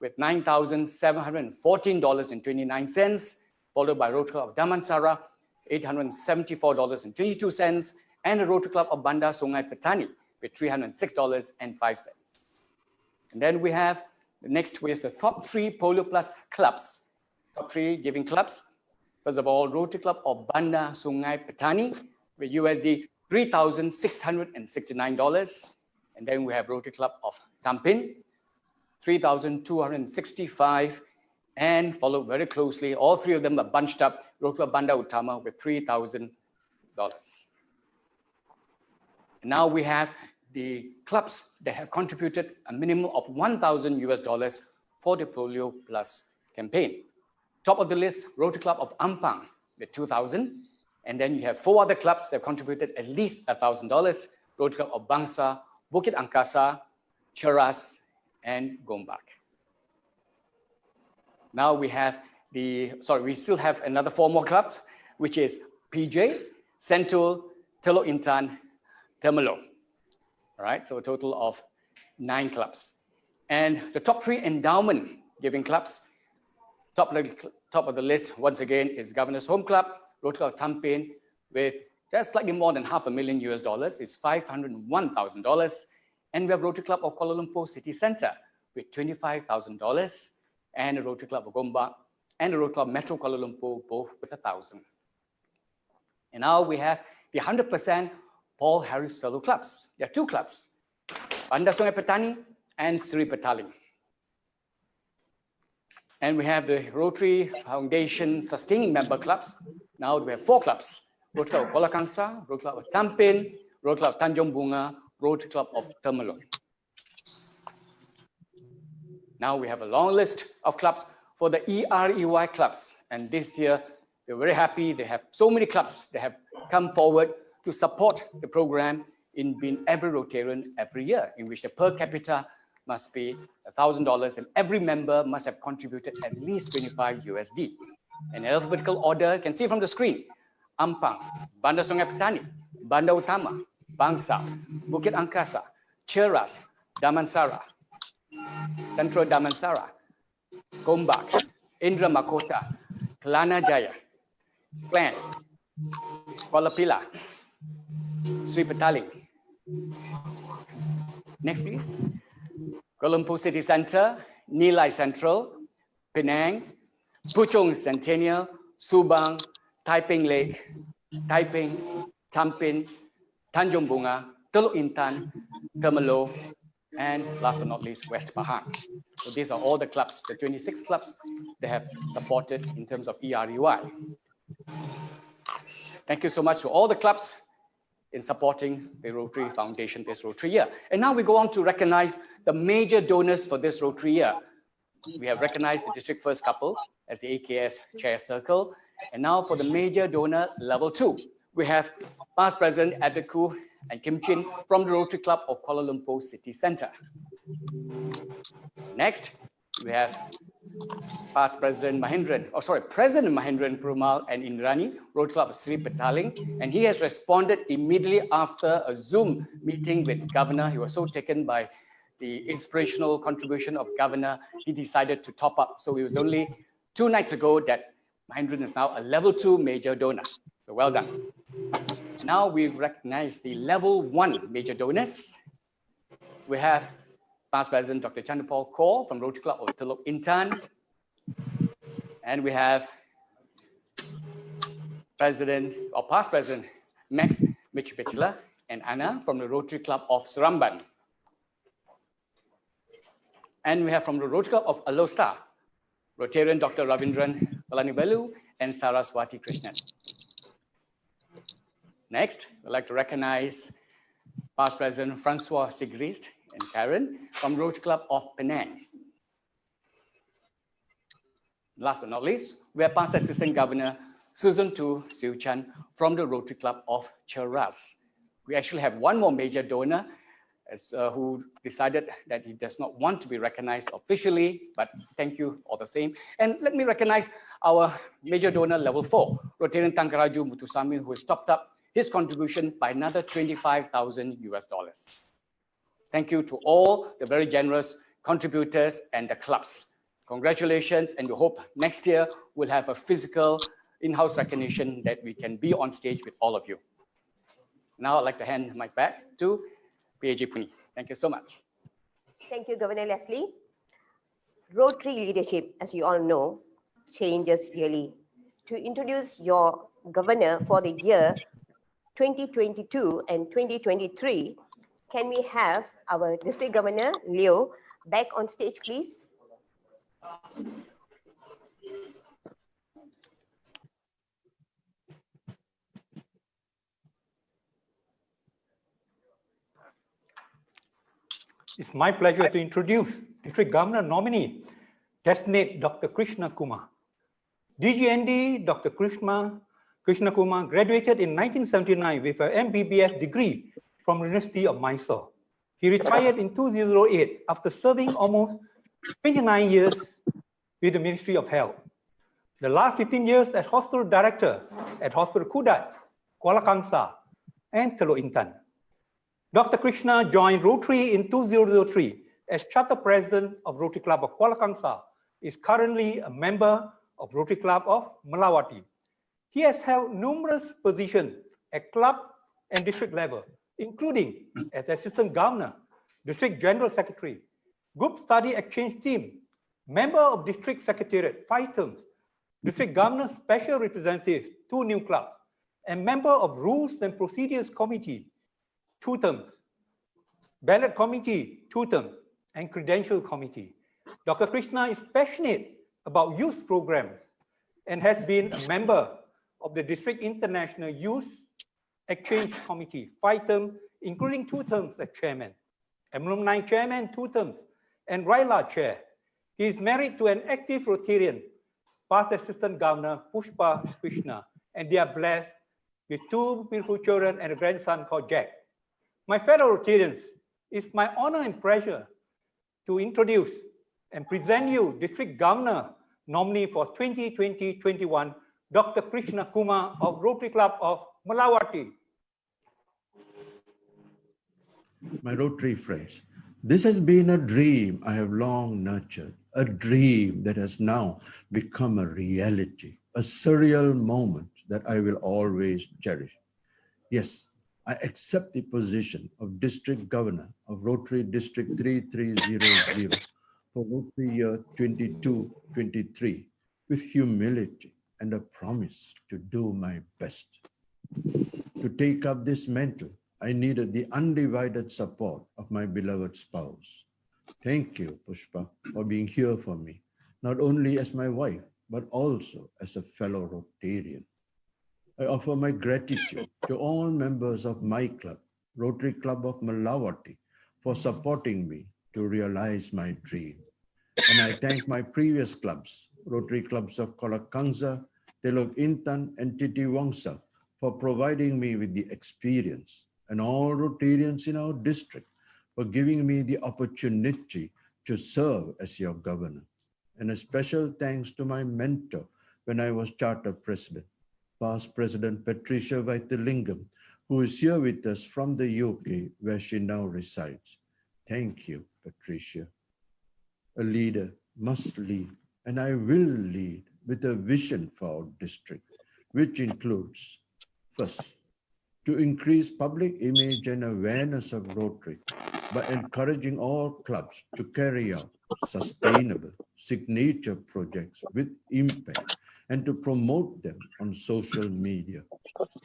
with $9,714.29, followed by Rotary Club of Damansara, $874.22, and the Rotary Club of Bandar Sungai Petani with $306.05. And then we have the next is the top 3 Polio Plus clubs, top 3 giving clubs. First of all, Rotary Club of Bandar Sungai Petani with USD $3,669. And then we have Rotary Club of Tampin, $3,265, and followed very closely, all 3 of them are bunched up, Rotary Club Bandar Utama with $3,000 Now we have the clubs that have contributed a minimum of $1,000 for the Polio Plus campaign. Top of the list, Rotary Club of Ampang with 2,000. And then you have 4 other clubs that contributed at least $1,000. Rotary Club of Bangsa, Bukit Angkasa, Cheras, and Gombak. Now we have we still have another 4 more clubs, which is PJ, Sentul, Telok Intan, Temelong. All right, so a total of 9 clubs. And the top 3 endowment giving clubs, top of the list, once again, is Governor's Home Club, Rotary Club of Tampin, with just slightly more than $500,000. It's $501,000. And we have Rotary Club of Kuala Lumpur City Centre with $25,000, and the Rotary Club of Gombak and the Rotary Club Metro Kuala Lumpur, both with 1,000. And now we have the 100% Paul Harris Fellow Clubs. There are 2 clubs, Bandar Sungai Petani and Sri Petaling. And we have the Rotary Foundation Sustaining Member Clubs. Now we have 4 clubs, Rotary Club of Kuala Kangsar, Rotary Club of Tampin, Rotary Club of Tanjung Bunga, Rotary Club of Temelong. Now we have a long list of clubs for the EREY clubs. And this year, we're very happy. They have so many clubs that have come forward to support the program in being every Rotarian every year, in which the per capita must be $1,000 and every member must have contributed at least 25 USD. In alphabetical order, you can see from the screen, Ampang, Bandar Sungai Petani, Bandar Utama, Bangsa, Bukit Angkasa, Cheras, Damansara, Central Damansara, Gombak, Indra Makota, Kelana Jaya, Klang, Kuala Pilah, Sri Petaling. Next, please. Kuala Lumpur City Centre, Nilai Central, Penang, Puchong Centennial, Subang, Taiping Lake, Taiping, Tampin, Tanjung Bunga, Teluk Intan, Temelong, and last but not least, West Pahang. So these are all the clubs, the 26 clubs they have supported in terms of EREY. Thank you so much to all the clubs in supporting the Rotary Foundation this Rotary year. And now we go on to recognize the major donors for this Rotary year. We have recognized the District First Couple as the AKS Chair Circle. And now for the major donor level 2, we have Past President Edward Khoo and Kim Chin from the Rotary Club of Kuala Lumpur City Centre. Next, we have President Mahendran Perumal and Indrani, Rotary Club of Sri Petaling, and he has responded immediately after a Zoom meeting with Governor. He was so taken by the inspirational contribution of Governor, he decided to top up. So it was only 2 nights ago that Mahendran is now a level 2 major donor. So well done. Now we recognize the level 1 major donors. We have Past President Dr. Chandapal Kaur from Rotary Club of Telok Intan. And we have Past President Max Michipetula and Anna from the Rotary Club of Seramban. And we have from the Rotary Club of Alosta, Rotarian Dr. Ravindran Palanibelu and Saraswati Krishna. Next, I'd like to recognize Past President Francois Sigrist and Karen from Rotary Club of Penang. Last but not least, we have Past Assistant Governor Susan Tu Siu Chan from the Rotary Club of Cheras. We actually have one more major donor who decided that he does not want to be recognized officially, but thank you all the same. And let me recognize our major donor level 4, Rotarian Tangkaraju Mutusami, who has topped up his contribution by another $25,000 US. Thank you to all the very generous contributors and the clubs. Congratulations, and we hope next year we'll have a physical in-house recognition that we can be on stage with all of you. Now I'd like to hand my mic back to PAG Puni. Thank you so much. Thank you, Governor Leslie. Rotary leadership, as you all know, changes yearly. To introduce your governor for the year 2022 and 2023, can we have our District Governor, Lioh, back on stage, please? It's my pleasure to introduce District Governor Nominee Designate Dr. Krishna Kumar. DGND Dr. Krishna Kumar graduated in 1979 with an MBBS degree from University of Mysore. He retired in 2008 after serving almost 29 years with the Ministry of Health. The last 15 years as Hospital Director at Hospital Kudat, Kuala Kangsar, and Teluk Intan. Dr. Krishna joined Rotary in 2003 as Charter President of Rotary Club of Kuala Kangsar, is currently a member of Rotary Club of Malawati. He has held numerous positions at club and district level, including as Assistant Governor, District General Secretary, Group Study Exchange Team, Member of District Secretariat 5 terms, District Governor Special Representative 2 new clubs, and Member of Rules and Procedures Committee 2 terms, Ballot Committee 2 terms, and Credential Committee. Dr. Krishna is passionate about youth programs and has been a member of the District International Youth Exchange Committee 5 terms, including 2 terms as chairman, alumni chairman 2 terms, and Raila chair. He is married to an active Rotarian, past Assistant Governor Pushpa Krishna, and they are blessed with 2 beautiful children and a grandson called Jack. My fellow Rotarians, it's my honor and pleasure to introduce and present you District Governor Nominee for 2020-21, Dr. Krishna Kumar of Rotary Club of Malawati. My Rotary friends, this has been a dream I have long nurtured, a dream that has now become a reality, a surreal moment that I will always cherish. Yes, I accept the position of District Governor of Rotary District 3300 for Rotary year 22-23 with humility and a promise to do my best. To take up this mantle, I needed the undivided support of my beloved spouse. Thank you, Pushpa, for being here for me, not only as my wife, but also as a fellow Rotarian. I offer my gratitude to all members of my club, Rotary Club of Malawati, for supporting me to realize my dream. And I thank my previous clubs, Rotary Clubs of Kuala Kangsar, Teluk Intan, and Titi Wangsa, for providing me with the experience, and all Rotarians in our district for giving me the opportunity to serve as your governor. And a special thanks to my mentor when I was Charter President, past President Patricia Vaithalingam, who is here with us from the UK, where she now resides. Thank you, Patricia. A leader must lead, and I will lead with a vision for our district, which includes, first, to increase public image and awareness of Rotary by encouraging all clubs to carry out sustainable signature projects with impact and to promote them on social media.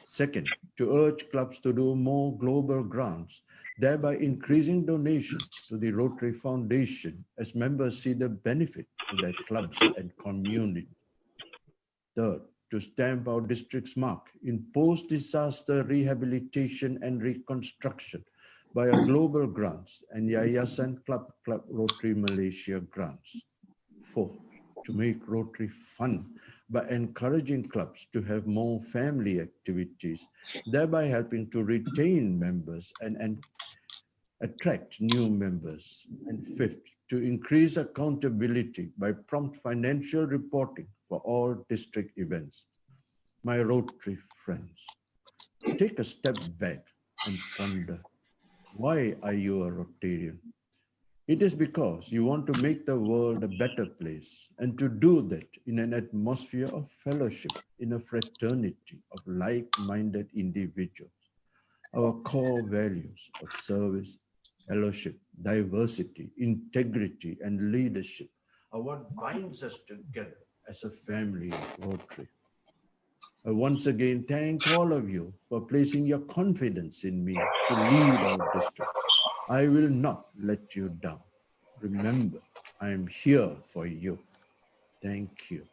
Second, to urge clubs to do more global grants, thereby increasing donations to the Rotary Foundation as members see the benefit to their clubs and community. Third, to stamp our district's mark in post-disaster rehabilitation and reconstruction by our global grants and Yayasan Club Rotary Malaysia grants. Fourth, to make Rotary fun by encouraging clubs to have more family activities, thereby helping to retain members and attract new members. And fifth, to increase accountability by prompt financial reporting for all district events. My Rotary friends, take a step back and ponder, why are you a Rotarian? It is because you want to make the world a better place, and to do that in an atmosphere of fellowship, in a fraternity of like-minded individuals. Our core values of service, fellowship, diversity, integrity, and leadership are what binds us together as a family of Rotary. I once again thank all of you for placing your confidence in me to lead our district. I will not let you down. Remember, I am here for you. Thank you.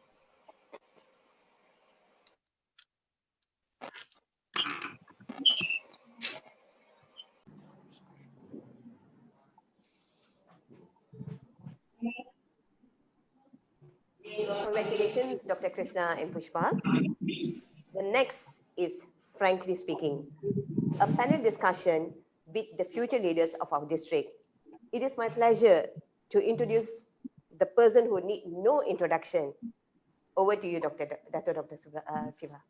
Congratulations, Dr. Krishna and Pushpa. The next is Frankly Speaking, a panel discussion with the future leaders of our district. It is my pleasure to introduce the person who need no introduction. Over to you, Dato Dr. Siva.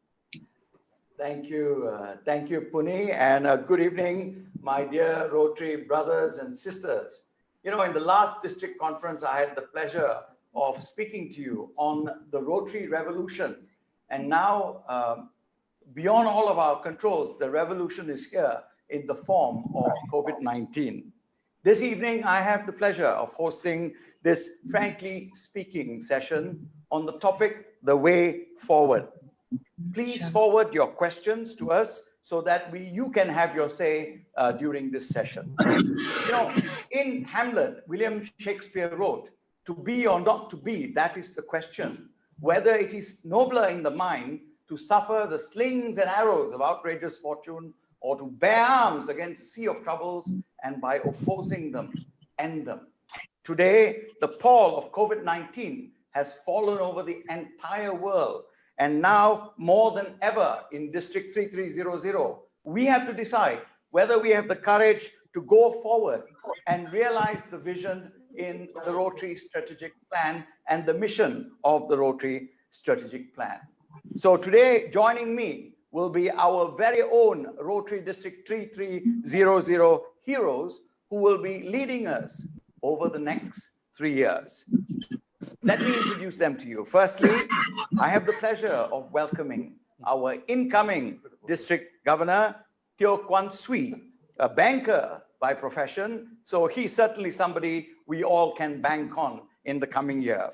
Thank you, Puni, and good evening, my dear Rotary brothers and sisters. You know, in the last district conference, I had the pleasure of speaking to you on the Rotary revolution. And now, beyond all of our controls, the revolution is here in the form of COVID-19. This evening, I have the pleasure of hosting this Frankly Speaking session on the topic, the way forward. Please forward your questions to us so that you can have your say during this session. You know, in Hamlet, William Shakespeare wrote, "To be or not to be, that is the question. Whether it is nobler in the mind to suffer the slings and arrows of outrageous fortune or to bear arms against a sea of troubles and by opposing them, end them." Today, the pall of COVID-19 has fallen over the entire world. And now, more than ever in District 3300, we have to decide whether we have the courage to go forward and realize the vision in the Rotary Strategic Plan and the mission of the Rotary Strategic Plan. So today, joining me will be our very own Rotary District 3300 heroes who will be leading us over the next 3 years. Let me introduce them to you. Firstly, I have the pleasure of welcoming our incoming District Governor, Teoh Kwan Swee, a banker by profession. So he's certainly somebody we all can bank on in the coming year.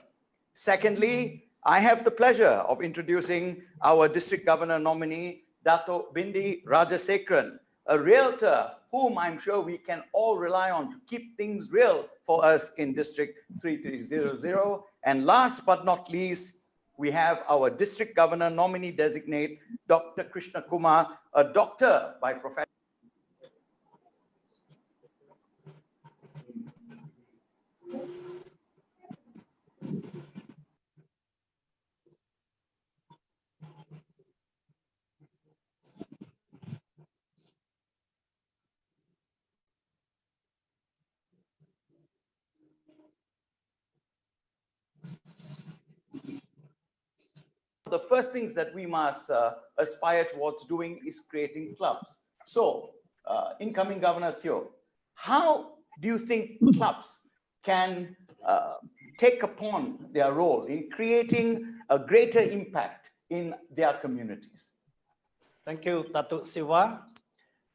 Secondly, I have the pleasure of introducing our District Governor Nominee, Dato Bindi Rajasegaran, a realtor whom I'm sure we can all rely on to keep things real for us in District 3300. And last but not least, we have our District Governor Nominee Designate, Dr. Krishna Kumar, a doctor by profession. The first things that we must aspire towards doing is creating clubs. So, incoming Governor Teoh, how do you think clubs can take upon their role in creating a greater impact in their communities? Thank you, Dato Siva.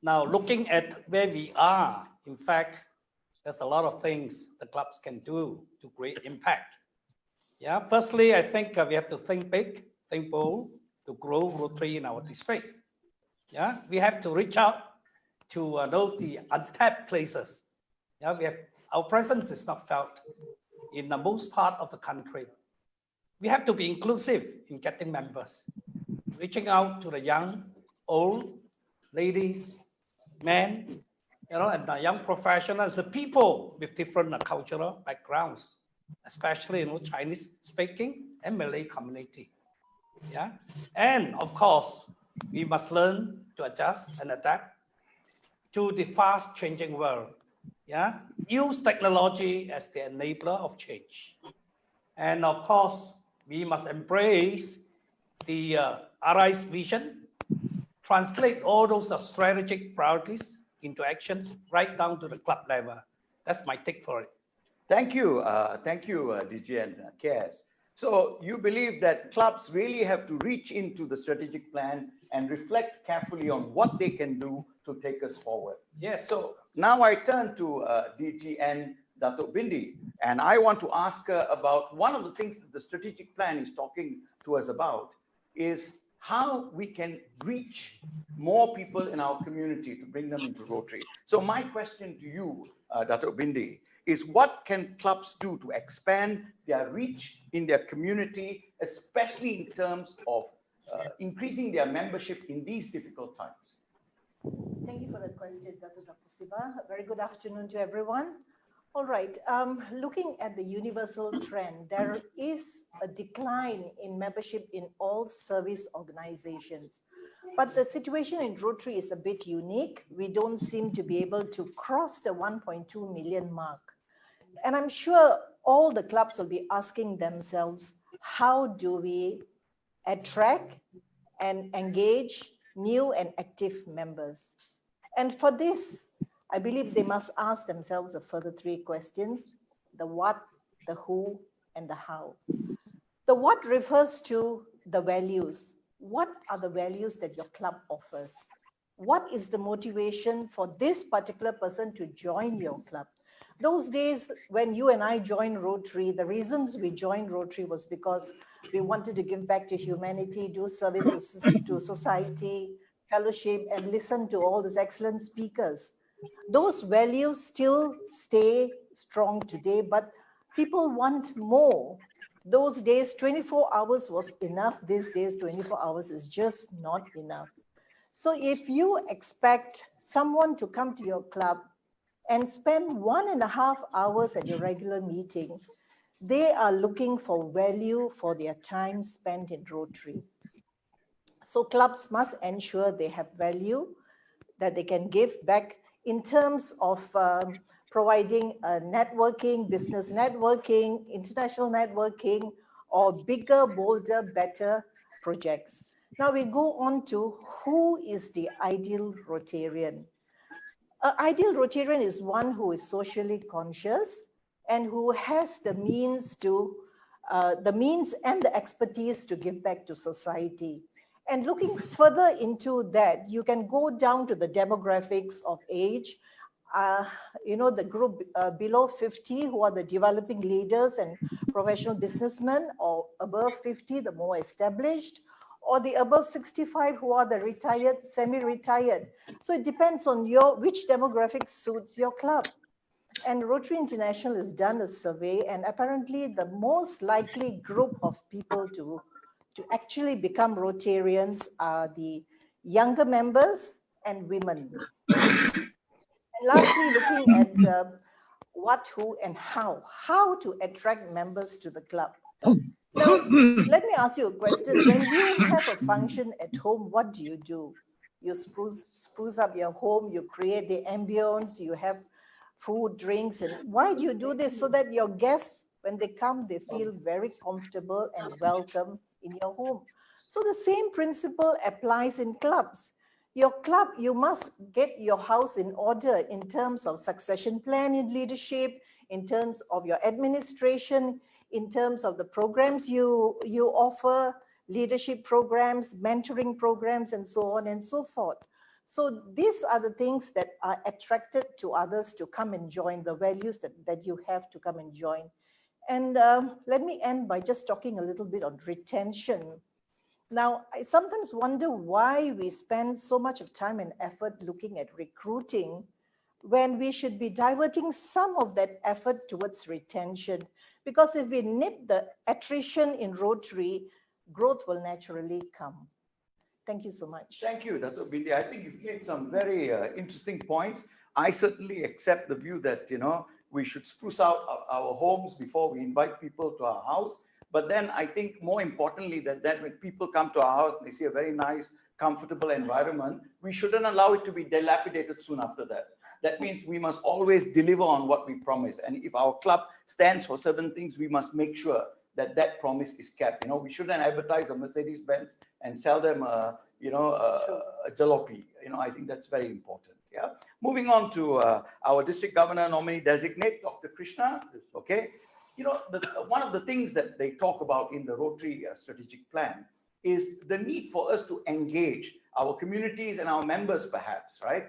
Now, looking at where we are, in fact, there's a lot of things the clubs can do to create impact. Yeah, firstly, I think we have to think big, think bold to grow Rotary in our district. Yeah, we have to reach out to know the untapped places. Yeah, our presence is not felt in the most part of the country. We have to be inclusive in getting members, reaching out to the young, old, ladies, men, and the young professionals, the people with different cultural backgrounds, especially Chinese speaking and Malay community. Yeah, and of course, we must learn to adjust and adapt to the fast changing world. Yeah, use technology as the enabler of change. And of course, we must embrace the RI's vision, translate all those strategic priorities into actions right down to the club level. That's my take for it. Thank you, DGN Cares. So you believe that clubs really have to reach into the strategic plan and reflect carefully on what they can do to take us forward. Yes. So now I turn to DGN Dato Bindi, and I want to ask her about one of the things that the strategic plan is talking to us about is how we can reach more people in our community to bring them into Rotary. So my question to you, Dato Bindi, is what can clubs do to expand their reach in their community, especially in terms of increasing their membership in these difficult times? Thank you for that question, Dr. Siva. A very good afternoon to everyone. All right. Looking at the universal trend, there is a decline in membership in all service organizations. But the situation in Rotary is a bit unique. We don't seem to be able to cross the 1.2 million mark. And I'm sure all the clubs will be asking themselves, how do we attract and engage new and active members? And for this, I believe they must ask themselves a further 3 questions: the what, the who, and the how. The what refers to the values. What are the values that your club offers? What is the motivation for this particular person to join your club? Those days when you and I joined Rotary, the reasons we joined Rotary was because we wanted to give back to humanity, do services to society, fellowship, and listen to all these excellent speakers. Those values still stay strong today, but people want more. Those days, 24 hours was enough. These days, 24 hours is just not enough. So if you expect someone to come to your club and spend 1.5 hours at your regular meeting, they are looking for value for their time spent in Rotary. So clubs must ensure they have value that they can give back in terms of providing networking, business networking, international networking, or bigger, bolder, better projects. Now we go on to who is the ideal Rotarian. An ideal Rotarian is one who is socially conscious and who has the means and the expertise to give back to society. And looking further into that, you can go down to the demographics of age. The group below 50 who are the developing leaders and professional businessmen, or above 50, the more established, or the above 65 who are the retired, semi-retired. So it depends on which demographic suits your club. And Rotary International has done a survey, and apparently the most likely group of people to actually become Rotarians are the younger members and women. And lastly, looking at what, who, and how to attract members to the club. Now, let me ask you a question. When you have a function at home, what do? You spruce up your home, you create the ambience, you have food, drinks, and why do you do this? So that your guests, when they come, they feel very comfortable and welcome in your home. So the same principle applies in clubs. Your club, you must get your house in order in terms of succession plan in leadership, in terms of your administration, in terms of the programs you offer, leadership programs, mentoring programs, and so on and so forth. So these are the things that are attracted to others to come and join, the values that you have to come and join. And let me end by just talking a little bit on retention. Now, I sometimes wonder why we spend so much of time and effort looking at recruiting when we should be diverting some of that effort towards retention. Because if we nip the attrition in Rotary, growth will naturally come. Thank you so much. Thank you, Dato Bindi. I think you've made some very interesting points. I certainly accept the view that, we should spruce out our homes before we invite people to our house. But then I think more importantly that when people come to our house and they see a very nice, comfortable environment, we shouldn't allow it to be dilapidated soon after that. That means we must always deliver on what we promise. And if our club stands for certain things, we must make sure that that promise is kept. We shouldn't advertise a Mercedes-Benz and sell them a jalopy. I think that's very important. Yeah. Moving on to our District Governor Nominee Designate, Dr. Krishna. Okay. One of the things that they talk about in the Rotary strategic plan is the need for us to engage our communities and our members, perhaps, right?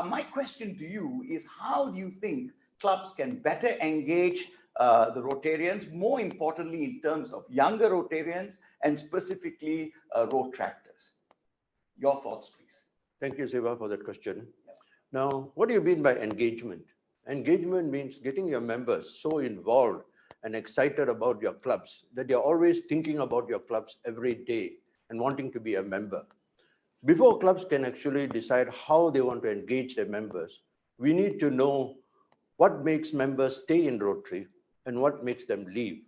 My question to you is, how do you think clubs can better engage the Rotarians, more importantly in terms of younger Rotarians and specifically road tractors? Your thoughts, please. Thank you, Siva, for that question. Now, what do you mean by engagement? Engagement means getting your members so involved and excited about your clubs that you're always thinking about your clubs every day and wanting to be a member. Before clubs can actually decide how they want to engage their members, we need to know what makes members stay in Rotary and what makes them leave.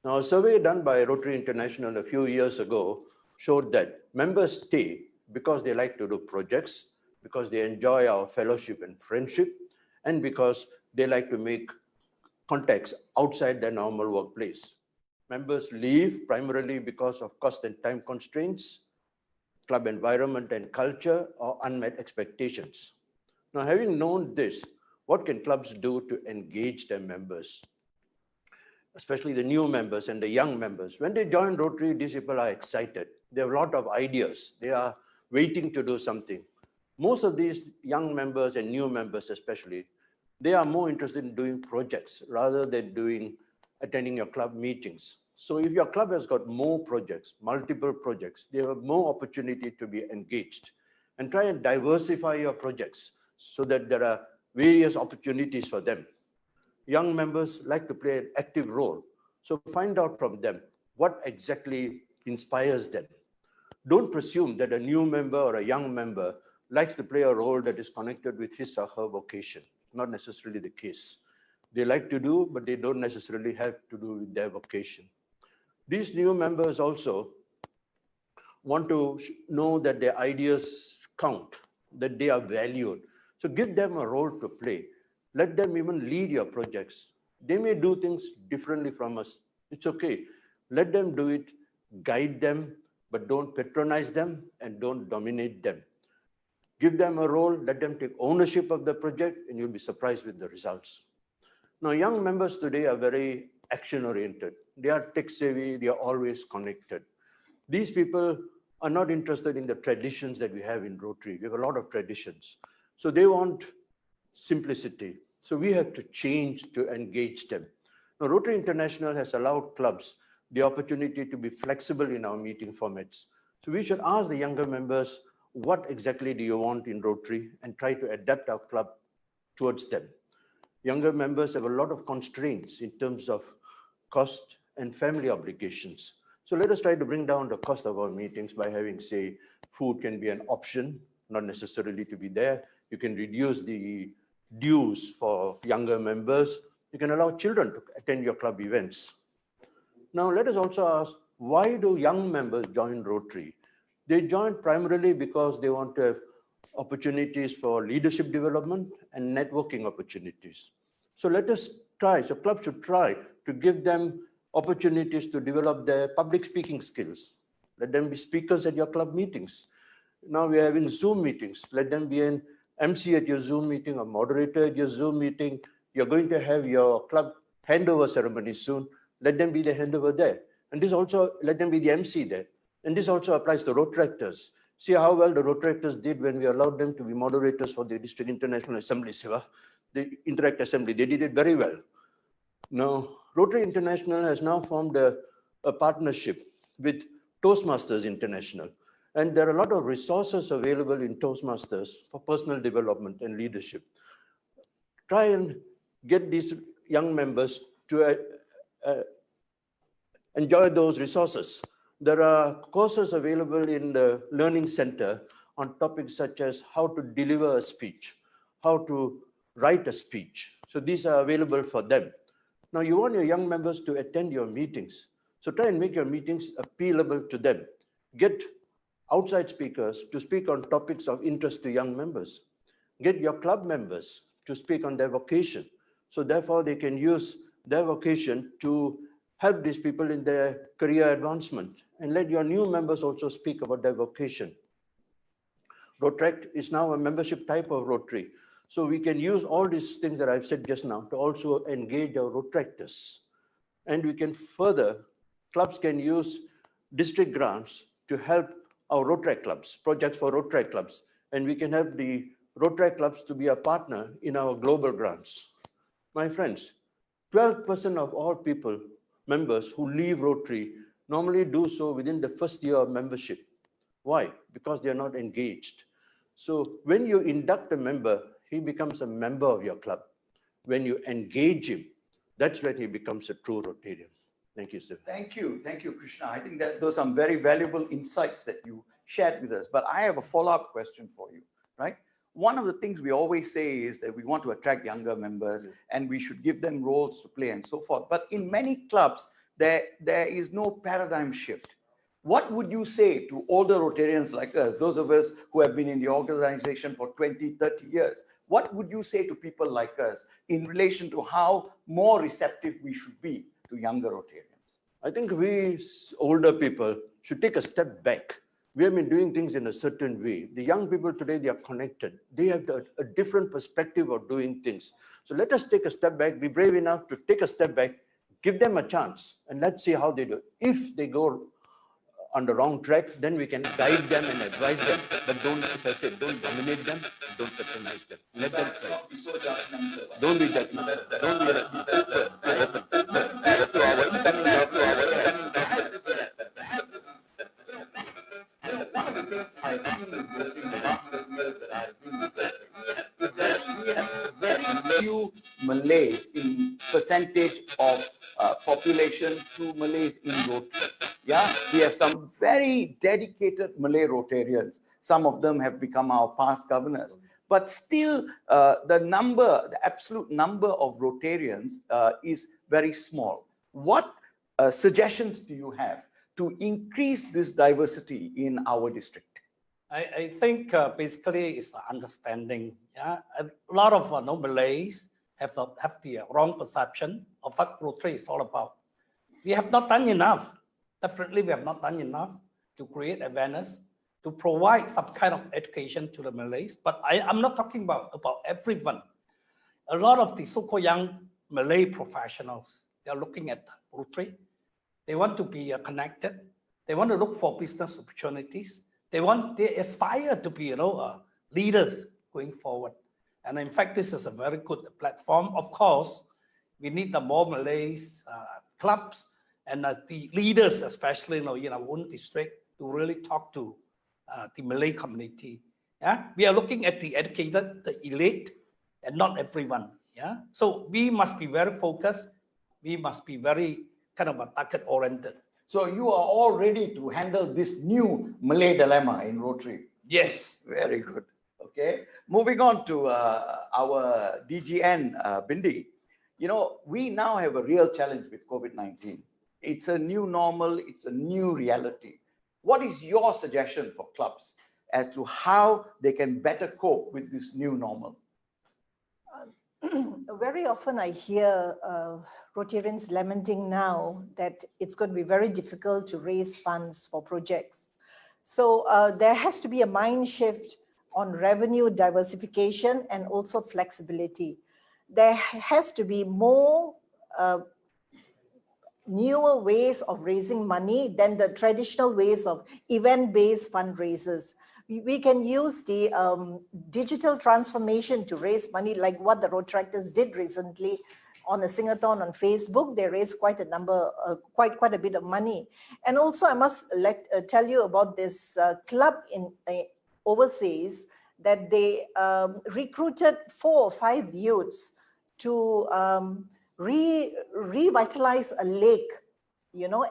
Now, a survey done by Rotary International a few years ago showed that members stay because they like to do projects, because they enjoy our fellowship and friendship, and because they like to make contacts outside their normal workplace. Members leave primarily because of cost and time constraints, club environment and culture, or unmet expectations. Now, having known this, what can clubs do to engage their members, especially the new members and the young members? When they join Rotary, these people are excited. They have a lot of ideas. They are waiting to do something. Most of these young members and new members especially, they are more interested in doing projects rather than attending your club meetings. So if your club has got more projects, multiple projects, they have more opportunity to be engaged. And try and diversify your projects so that there are various opportunities for them. Young members like to play an active role. So find out from them what exactly inspires them. Don't presume that a new member or a young member likes to play a role that is connected with his or her vocation. Not necessarily the case. They like to do, but they don't necessarily have to do with their vocation. These new members also want to know that their ideas count, that they are valued. So give them a role to play. Let them even lead your projects. They may do things differently from us. It's okay. Let them do it, guide them, but don't patronize them and don't dominate them. Give them a role, let them take ownership of the project, and you'll be surprised with the results. Now, young members today are very action-oriented. They are tech-savvy, they are always connected. These people are not interested in the traditions that we have in Rotary. We have a lot of traditions. So they want simplicity. So we have to change to engage them. Now, Rotary International has allowed clubs the opportunity to be flexible in our meeting formats. So we should ask the younger members, what exactly do you want in Rotary, and try to adapt our club towards them. Younger members have a lot of constraints in terms of cost and family obligations. So let us try to bring down the cost of our meetings by having, say, food can be an option, not necessarily to be there. You can reduce the dues for younger members. You can allow children to attend your club events. Now, let us also ask, why do young members join Rotary? They join primarily because they want to have opportunities for leadership development and networking opportunities. So let us try, so clubs should try to give them opportunities to develop their public speaking skills. Let them be speakers at your club meetings. Now we are having Zoom meetings. Let them be an MC at your Zoom meeting, a moderator at your Zoom meeting. You're going to have your club handover ceremony soon. Let them be the handover there. And this also, let them be the MC there. And this also applies to Rotaractors. See how well the Rotaractors did when we allowed them to be moderators for the District International Assembly, Siva. The Interact Assembly, they did it very well. Now, Rotary International has now formed a partnership with Toastmasters International. And there are a lot of resources available in Toastmasters for personal development and leadership. Try and get these young members to enjoy those resources. There are courses available in the Learning Center on topics such as how to deliver a speech, how to write a speech. So these are available for them. Now you want your young members to attend your meetings. So try and make your meetings appealable to them. Get outside speakers to speak on topics of interest to young members. Get your club members to speak on their vocation. So therefore they can use their vocation to help these people in their career advancement. And let your new members also speak about their vocation. Rotaract is now a membership type of Rotary. So we can use all these things that I've said just now to also engage our Rotaractors. And we can further, clubs can use district grants to help our Rotaract clubs, projects for Rotaract clubs. And we can help the Rotaract clubs to be a partner in our global grants. My friends, 12% of all people, members who leave Rotary normally do so within the first year of membership. Why? Because they're not engaged. So when you induct a member, he becomes a member of your club. When you engage him, that's when he becomes a true Rotarian. Thank you, sir. Thank you, Krishna. I think that those are some very valuable insights that you shared with us. But I have a follow-up question for you, right? one of the things we always say is that we want to attract younger members and we should give them roles to play and so forth. But in many clubs, there is no paradigm shift. What would you say to older Rotarians like us, those of us who have been in the organization for 20, 30 years? What would you say to people like us in relation to how more receptive we should be to younger Rotarians? I think we older people should take a step back. We have been doing things in a certain way. The young people today, they are connected. They have a different perspective of doing things. So let us take a step back, be brave enough to take a step back, give them a chance, and let's see how they do. If they go on the wrong track, then we can guide them and advise them, but don't, as I said, don't dominate them, don't patronize them. Let them try. Don't be judgmental. Don't be open. One of the things I feel is in the last 20 years that I've been with Rotary, we have very few Malays in percentage of population to Malays in Rotary. Yeah, we have some very dedicated Malay Rotarians. Some of them have become our past governors. But still, the absolute number of Rotarians is very small. What suggestions do you have to increase this diversity in our district? I think basically it's the understanding. Yeah, a lot of Malays have the wrong perception of what Rotary is all about. We have not done enough. Definitely, we have not done enough to create awareness, to provide some kind of education to the Malays. But I'm not talking about everyone. A lot of the so-called young Malay professionals, they are looking at Rotary. They want to be connected. They want to look for business opportunities. They aspire to be, leaders going forward. And in fact, this is a very good platform. Of course, we need the more Malays clubs and the leaders, especially in our own district, to really talk to the Malay community. Yeah, we are looking at the educated, the elite, and not everyone. Yeah, so we must be very focused. We must be very kind of target oriented. So you are all ready to handle this new Malay dilemma in Rotary? Yes. Very good. Okay. Moving on to our DGN, Bindi. We now have a real challenge with COVID-19. It's a new normal. It's a new reality. What is your suggestion for clubs as to how they can better cope with this new normal? Very often I hear Rotarians lamenting now that it's going to be very difficult to raise funds for projects. So there has to be a mind shift on revenue diversification and also flexibility. There has to be more newer ways of raising money than the traditional ways of event-based fundraisers. We can use the digital transformation to raise money, like what the Rotaractors did recently on a sing-a-thon on Facebook. They raised quite a number, quite a bit of money. And also, I must tell you about this club in overseas that they recruited 4 or 5 youths to revitalize a lake,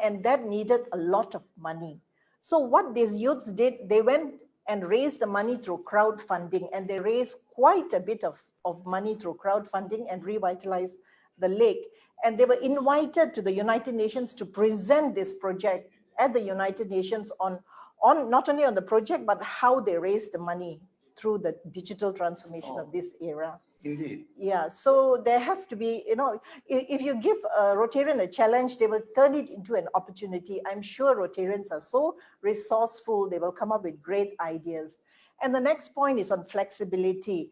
and that needed a lot of money. So what these youths did, they went and raised the money through crowdfunding, and they raised quite a bit of money through crowdfunding and revitalized the lake. And they were invited to the United Nations to present this project at the United Nations on not only on the project, but how they raised the money through the digital transformation of this era. Indeed. Yeah, so there has to be, if you give a Rotarian a challenge, they will turn it into an opportunity. I'm sure Rotarians are so resourceful, they will come up with great ideas. And the next point is on flexibility.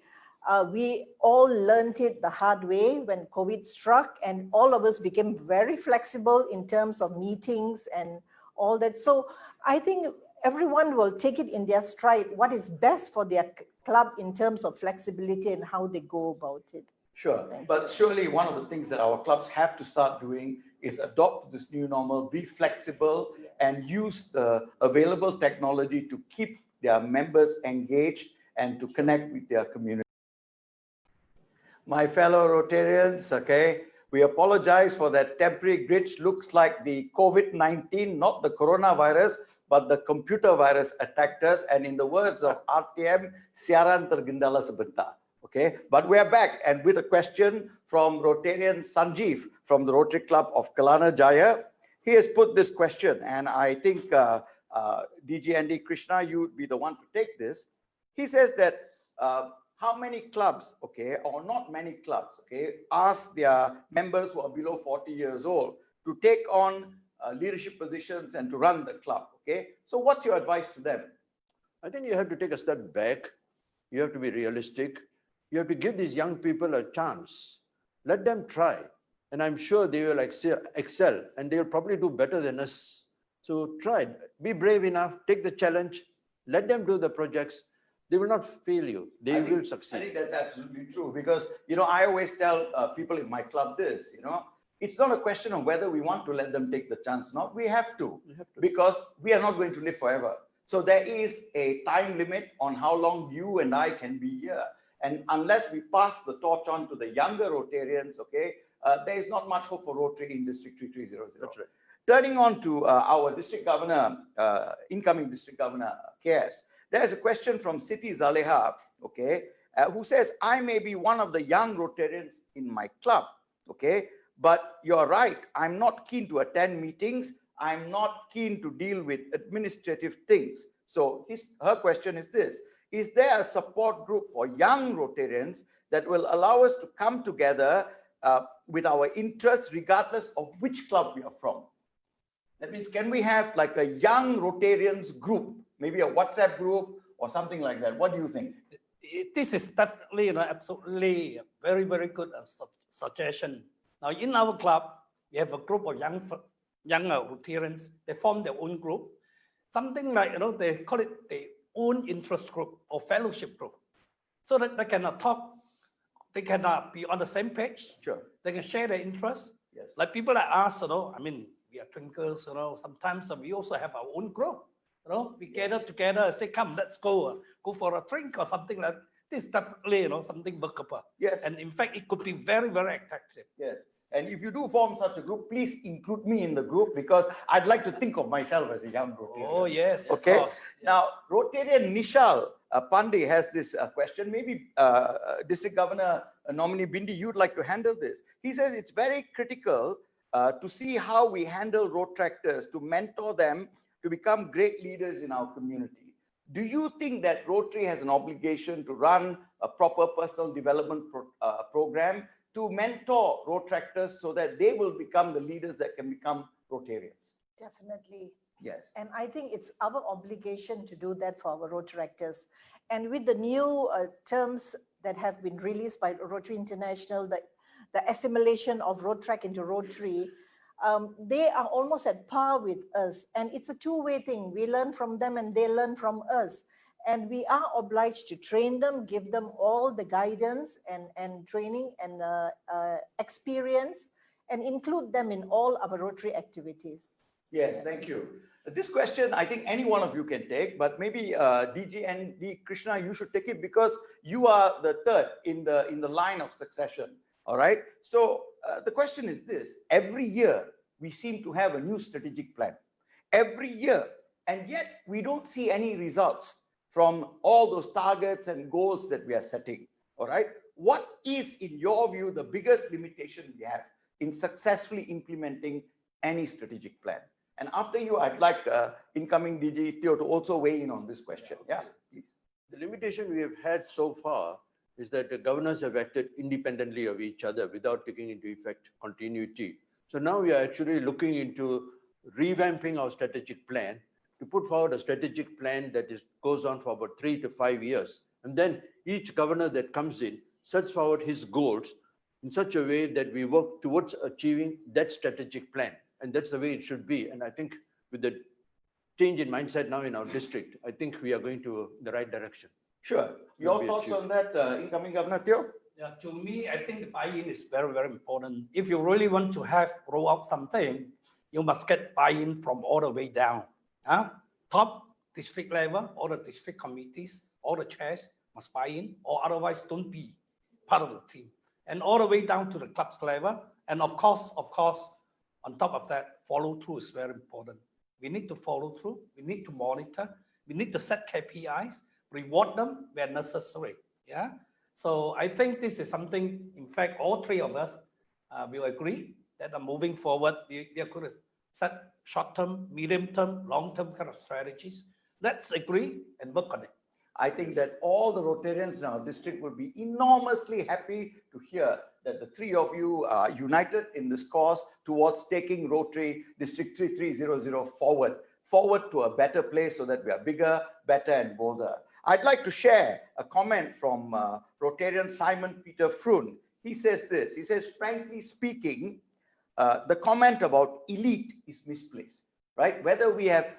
We all learned it the hard way when COVID struck, and all of us became very flexible in terms of meetings and all that. So I think everyone will take it in their stride, what is best for their club in terms of flexibility and how they go about it. Sure, but surely one of the things that our clubs have to start doing is adopt this new normal, be flexible, yes, and use the available technology to keep their members engaged and to connect with their community. My fellow Rotarians, okay, we apologize for that temporary glitch. Looks like the COVID-19, not the coronavirus, but the computer virus attacked us. And in the words of RTM, siaran tergendala sebentar. Okay, but we are back and with a question from Rotarian Sanjeev from the Rotary Club of Kelana Jaya. He has put this question, and I think DGND Krishna, you would be the one to take this. He says that how many clubs, okay, or not many clubs, okay, ask their members who are below 40 years old to take on leadership positions and to run the club, okay? So what's your advice to them? I think you have to take a step back. You have to be realistic. You have to give these young people a chance. Let them try. And I'm sure they will excel and they'll probably do better than us. So try, be brave enough, take the challenge, let them do the projects. They will not fail you. They will succeed. I think that's absolutely true because, you know, I always tell people in my club this, you know, it's not a question of whether we want to let them take the chance or not. We have to, because we are not going to live forever. So there is a time limit on how long you and I can be here. And unless we pass the torch on to the younger Rotarians, okay, there is not much hope for Rotary in District 3300. That's right. Turning on to our District Governor, incoming District Governor, KS, there's a question from Siti Zaleha, okay, who says, I may be one of the young Rotarians in my club, okay, but you're right, I'm not keen to attend meetings. I'm not keen to deal with administrative things. So her question is this, is there a support group for young Rotarians that will allow us to come together with our interests regardless of which club we are from? That means, can we have like a young Rotarians group, maybe a WhatsApp group or something like that? What do you think? This is definitely, you know, absolutely very, very good suggestion. Now, in our club, we have a group of younger Rotarians. They form their own group, something like, you know, they call it their own interest group or fellowship group, so that they can talk, they can be on the same page. Sure. They can share their interests. Yes. Like people like us, you know, I mean, we are drinkers, you know, sometimes we also have our own group, you know, we gather together and say, come, let's go for a drink or something like that. This is definitely, you know, something workable. Yes. And in fact, it could be very, very attractive. Yes. And if you do form such a group, please include me in the group because I'd like to think of myself as a young Rotarian. Oh, yes. Okay. Of course. Yes. Now, Rotarian Nishal Pandey has this question. Maybe District Governor Nominee Bindi, you'd like to handle this. He says it's very critical to see how we handle road tractors, to mentor them to become great leaders in our community. Do you think that Rotary has an obligation to run a proper personal development program to mentor road tractors so that they will become the leaders that can become Rotarians? Definitely. Yes. And I think it's our obligation to do that for our road tractors. And with the new terms that have been released by Rotary International, the assimilation of road track into Rotary, they are almost at par with us. And it's a two-way thing. We learn from them and they learn from us. And we are obliged to train them, give them all the guidance and training and experience, and include them in all our Rotary activities. Yes, thank you. This question, I think any one of you can take, but maybe DGND Krishna, you should take it because you are the third in the line of succession. All right. So the question is this: every year we seem to have a new strategic plan. Every year, and yet we don't see any results from all those targets and goals that we are setting. All right. What is, in your view, the biggest limitation we have in successfully implementing any strategic plan? And after you, I'd like incoming DG Teoh to also weigh in on this question. Yeah, please. The limitation we have had so far is that the governors have acted independently of each other without taking into effect continuity. So now we are actually looking into revamping our strategic plan to put forward a strategic plan that goes on for about 3 to 5 years. And then each governor that comes in sets forward his goals in such a way that we work towards achieving that strategic plan. And that's the way it should be. And I think with the change in mindset now in our district, I think we are going to the right direction. Sure. Your thoughts on that, incoming Governor Teoh? Yeah, to me, I think the buy-in is very, very important. If you really want to roll out something, you must get buy-in from all the way down. Top district level, all the district committees, all the chairs must buy in, or otherwise don't be part of the team. And all the way down to the clubs level. And of course, on top of that, follow through is very important. We need to follow through. We need to monitor. We need to set KPIs, reward them where necessary. Yeah. So I think this is something, in fact, all three of us will agree that moving forward, we are going to set short-term, medium-term, long-term kind of strategies. Let's agree and work on it. I think that all the Rotarians in our district will be enormously happy to hear that the three of you are united in this cause towards taking Rotary District 3300 forward to a better place so that we are bigger, better and bolder. I'd like to share a comment from Rotarian Simon Peter Froon. He says this, he says, frankly speaking, the comment about elite is misplaced, right? Whether we have,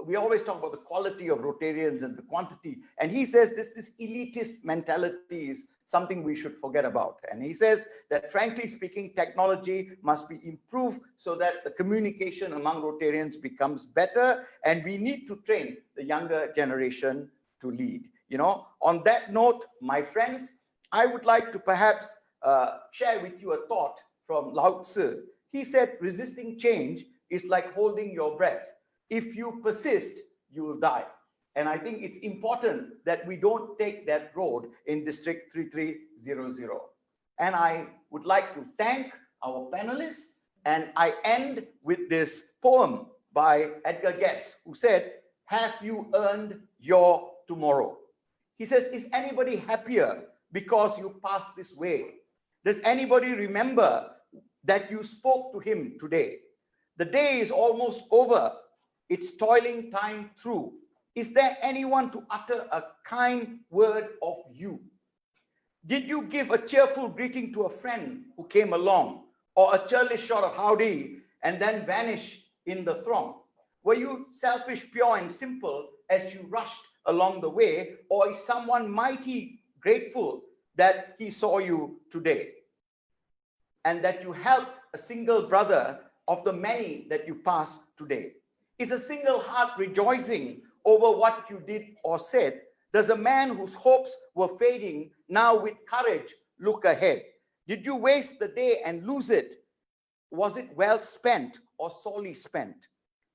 we always talk about the quality of Rotarians and the quantity. And he says this elitist mentality is something we should forget about. And he says that frankly speaking, technology must be improved so that the communication among Rotarians becomes better. And we need to train the younger generation to lead. You know, on that note, my friends, I would like to perhaps share with you a thought from Lao Tzu. He said, resisting change is like holding your breath. If you persist, you will die. And I think it's important that we don't take that road in District 3300. And I would like to thank our panelists. And I end with this poem by Edgar Guest, who said, have you earned your tomorrow? He says, is anybody happier because you passed this way? Does anybody remember that you spoke to him today? The day is almost over. It's toiling time through. Is there anyone to utter a kind word of you? Did you give a cheerful greeting to a friend who came along, or a churlish shot of howdy and then vanish in the throng? Were you selfish, pure and simple as you rushed along the way, or is someone mighty grateful that he saw you today and that you helped a single brother of the many that you passed today? Is a single heart rejoicing over what you did or said? Does a man whose hopes were fading now with courage look ahead? Did you waste the day and lose it? Was it well spent or sorely spent?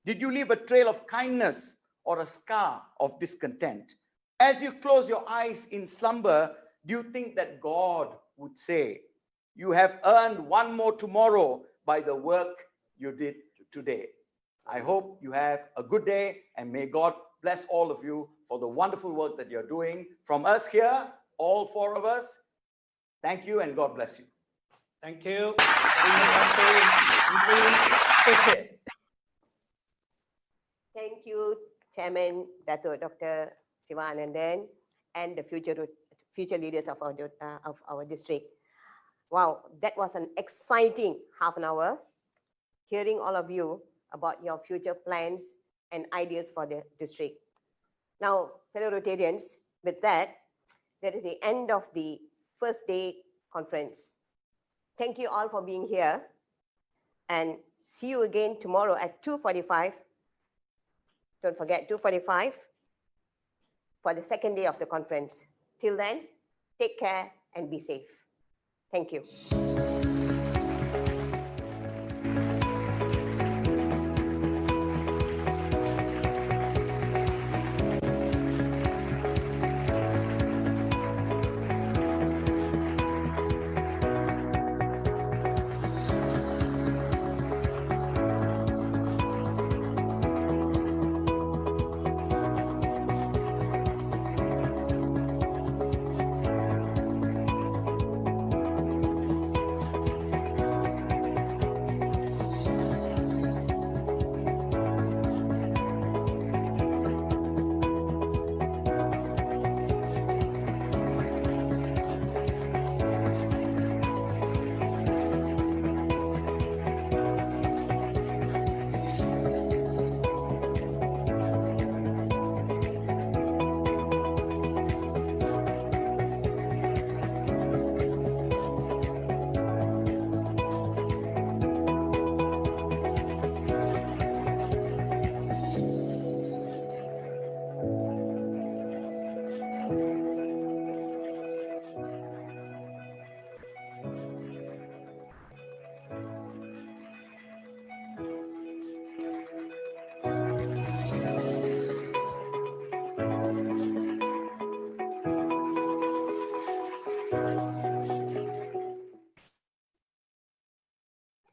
Did you leave a trail of kindness or a scar of discontent? As you close your eyes in slumber, do you think that God would say, you have earned one more tomorrow by the work you did today? I hope you have a good day, and may God bless all of you for the wonderful work that you're doing. From us here, all four of us, thank you and God bless you. Thank you. Thank you, Chairman Dato Dr. Sivanandan, and the future leaders of our district. Wow, that was an exciting half an hour, hearing all of you about your future plans and ideas for the district. Now, fellow Rotarians, with that, that is the end of the first day conference. Thank you all for being here, and see you again tomorrow at 2:45. Don't forget, 2:45 for the second day of the conference. Till then, take care and be safe. Thank you.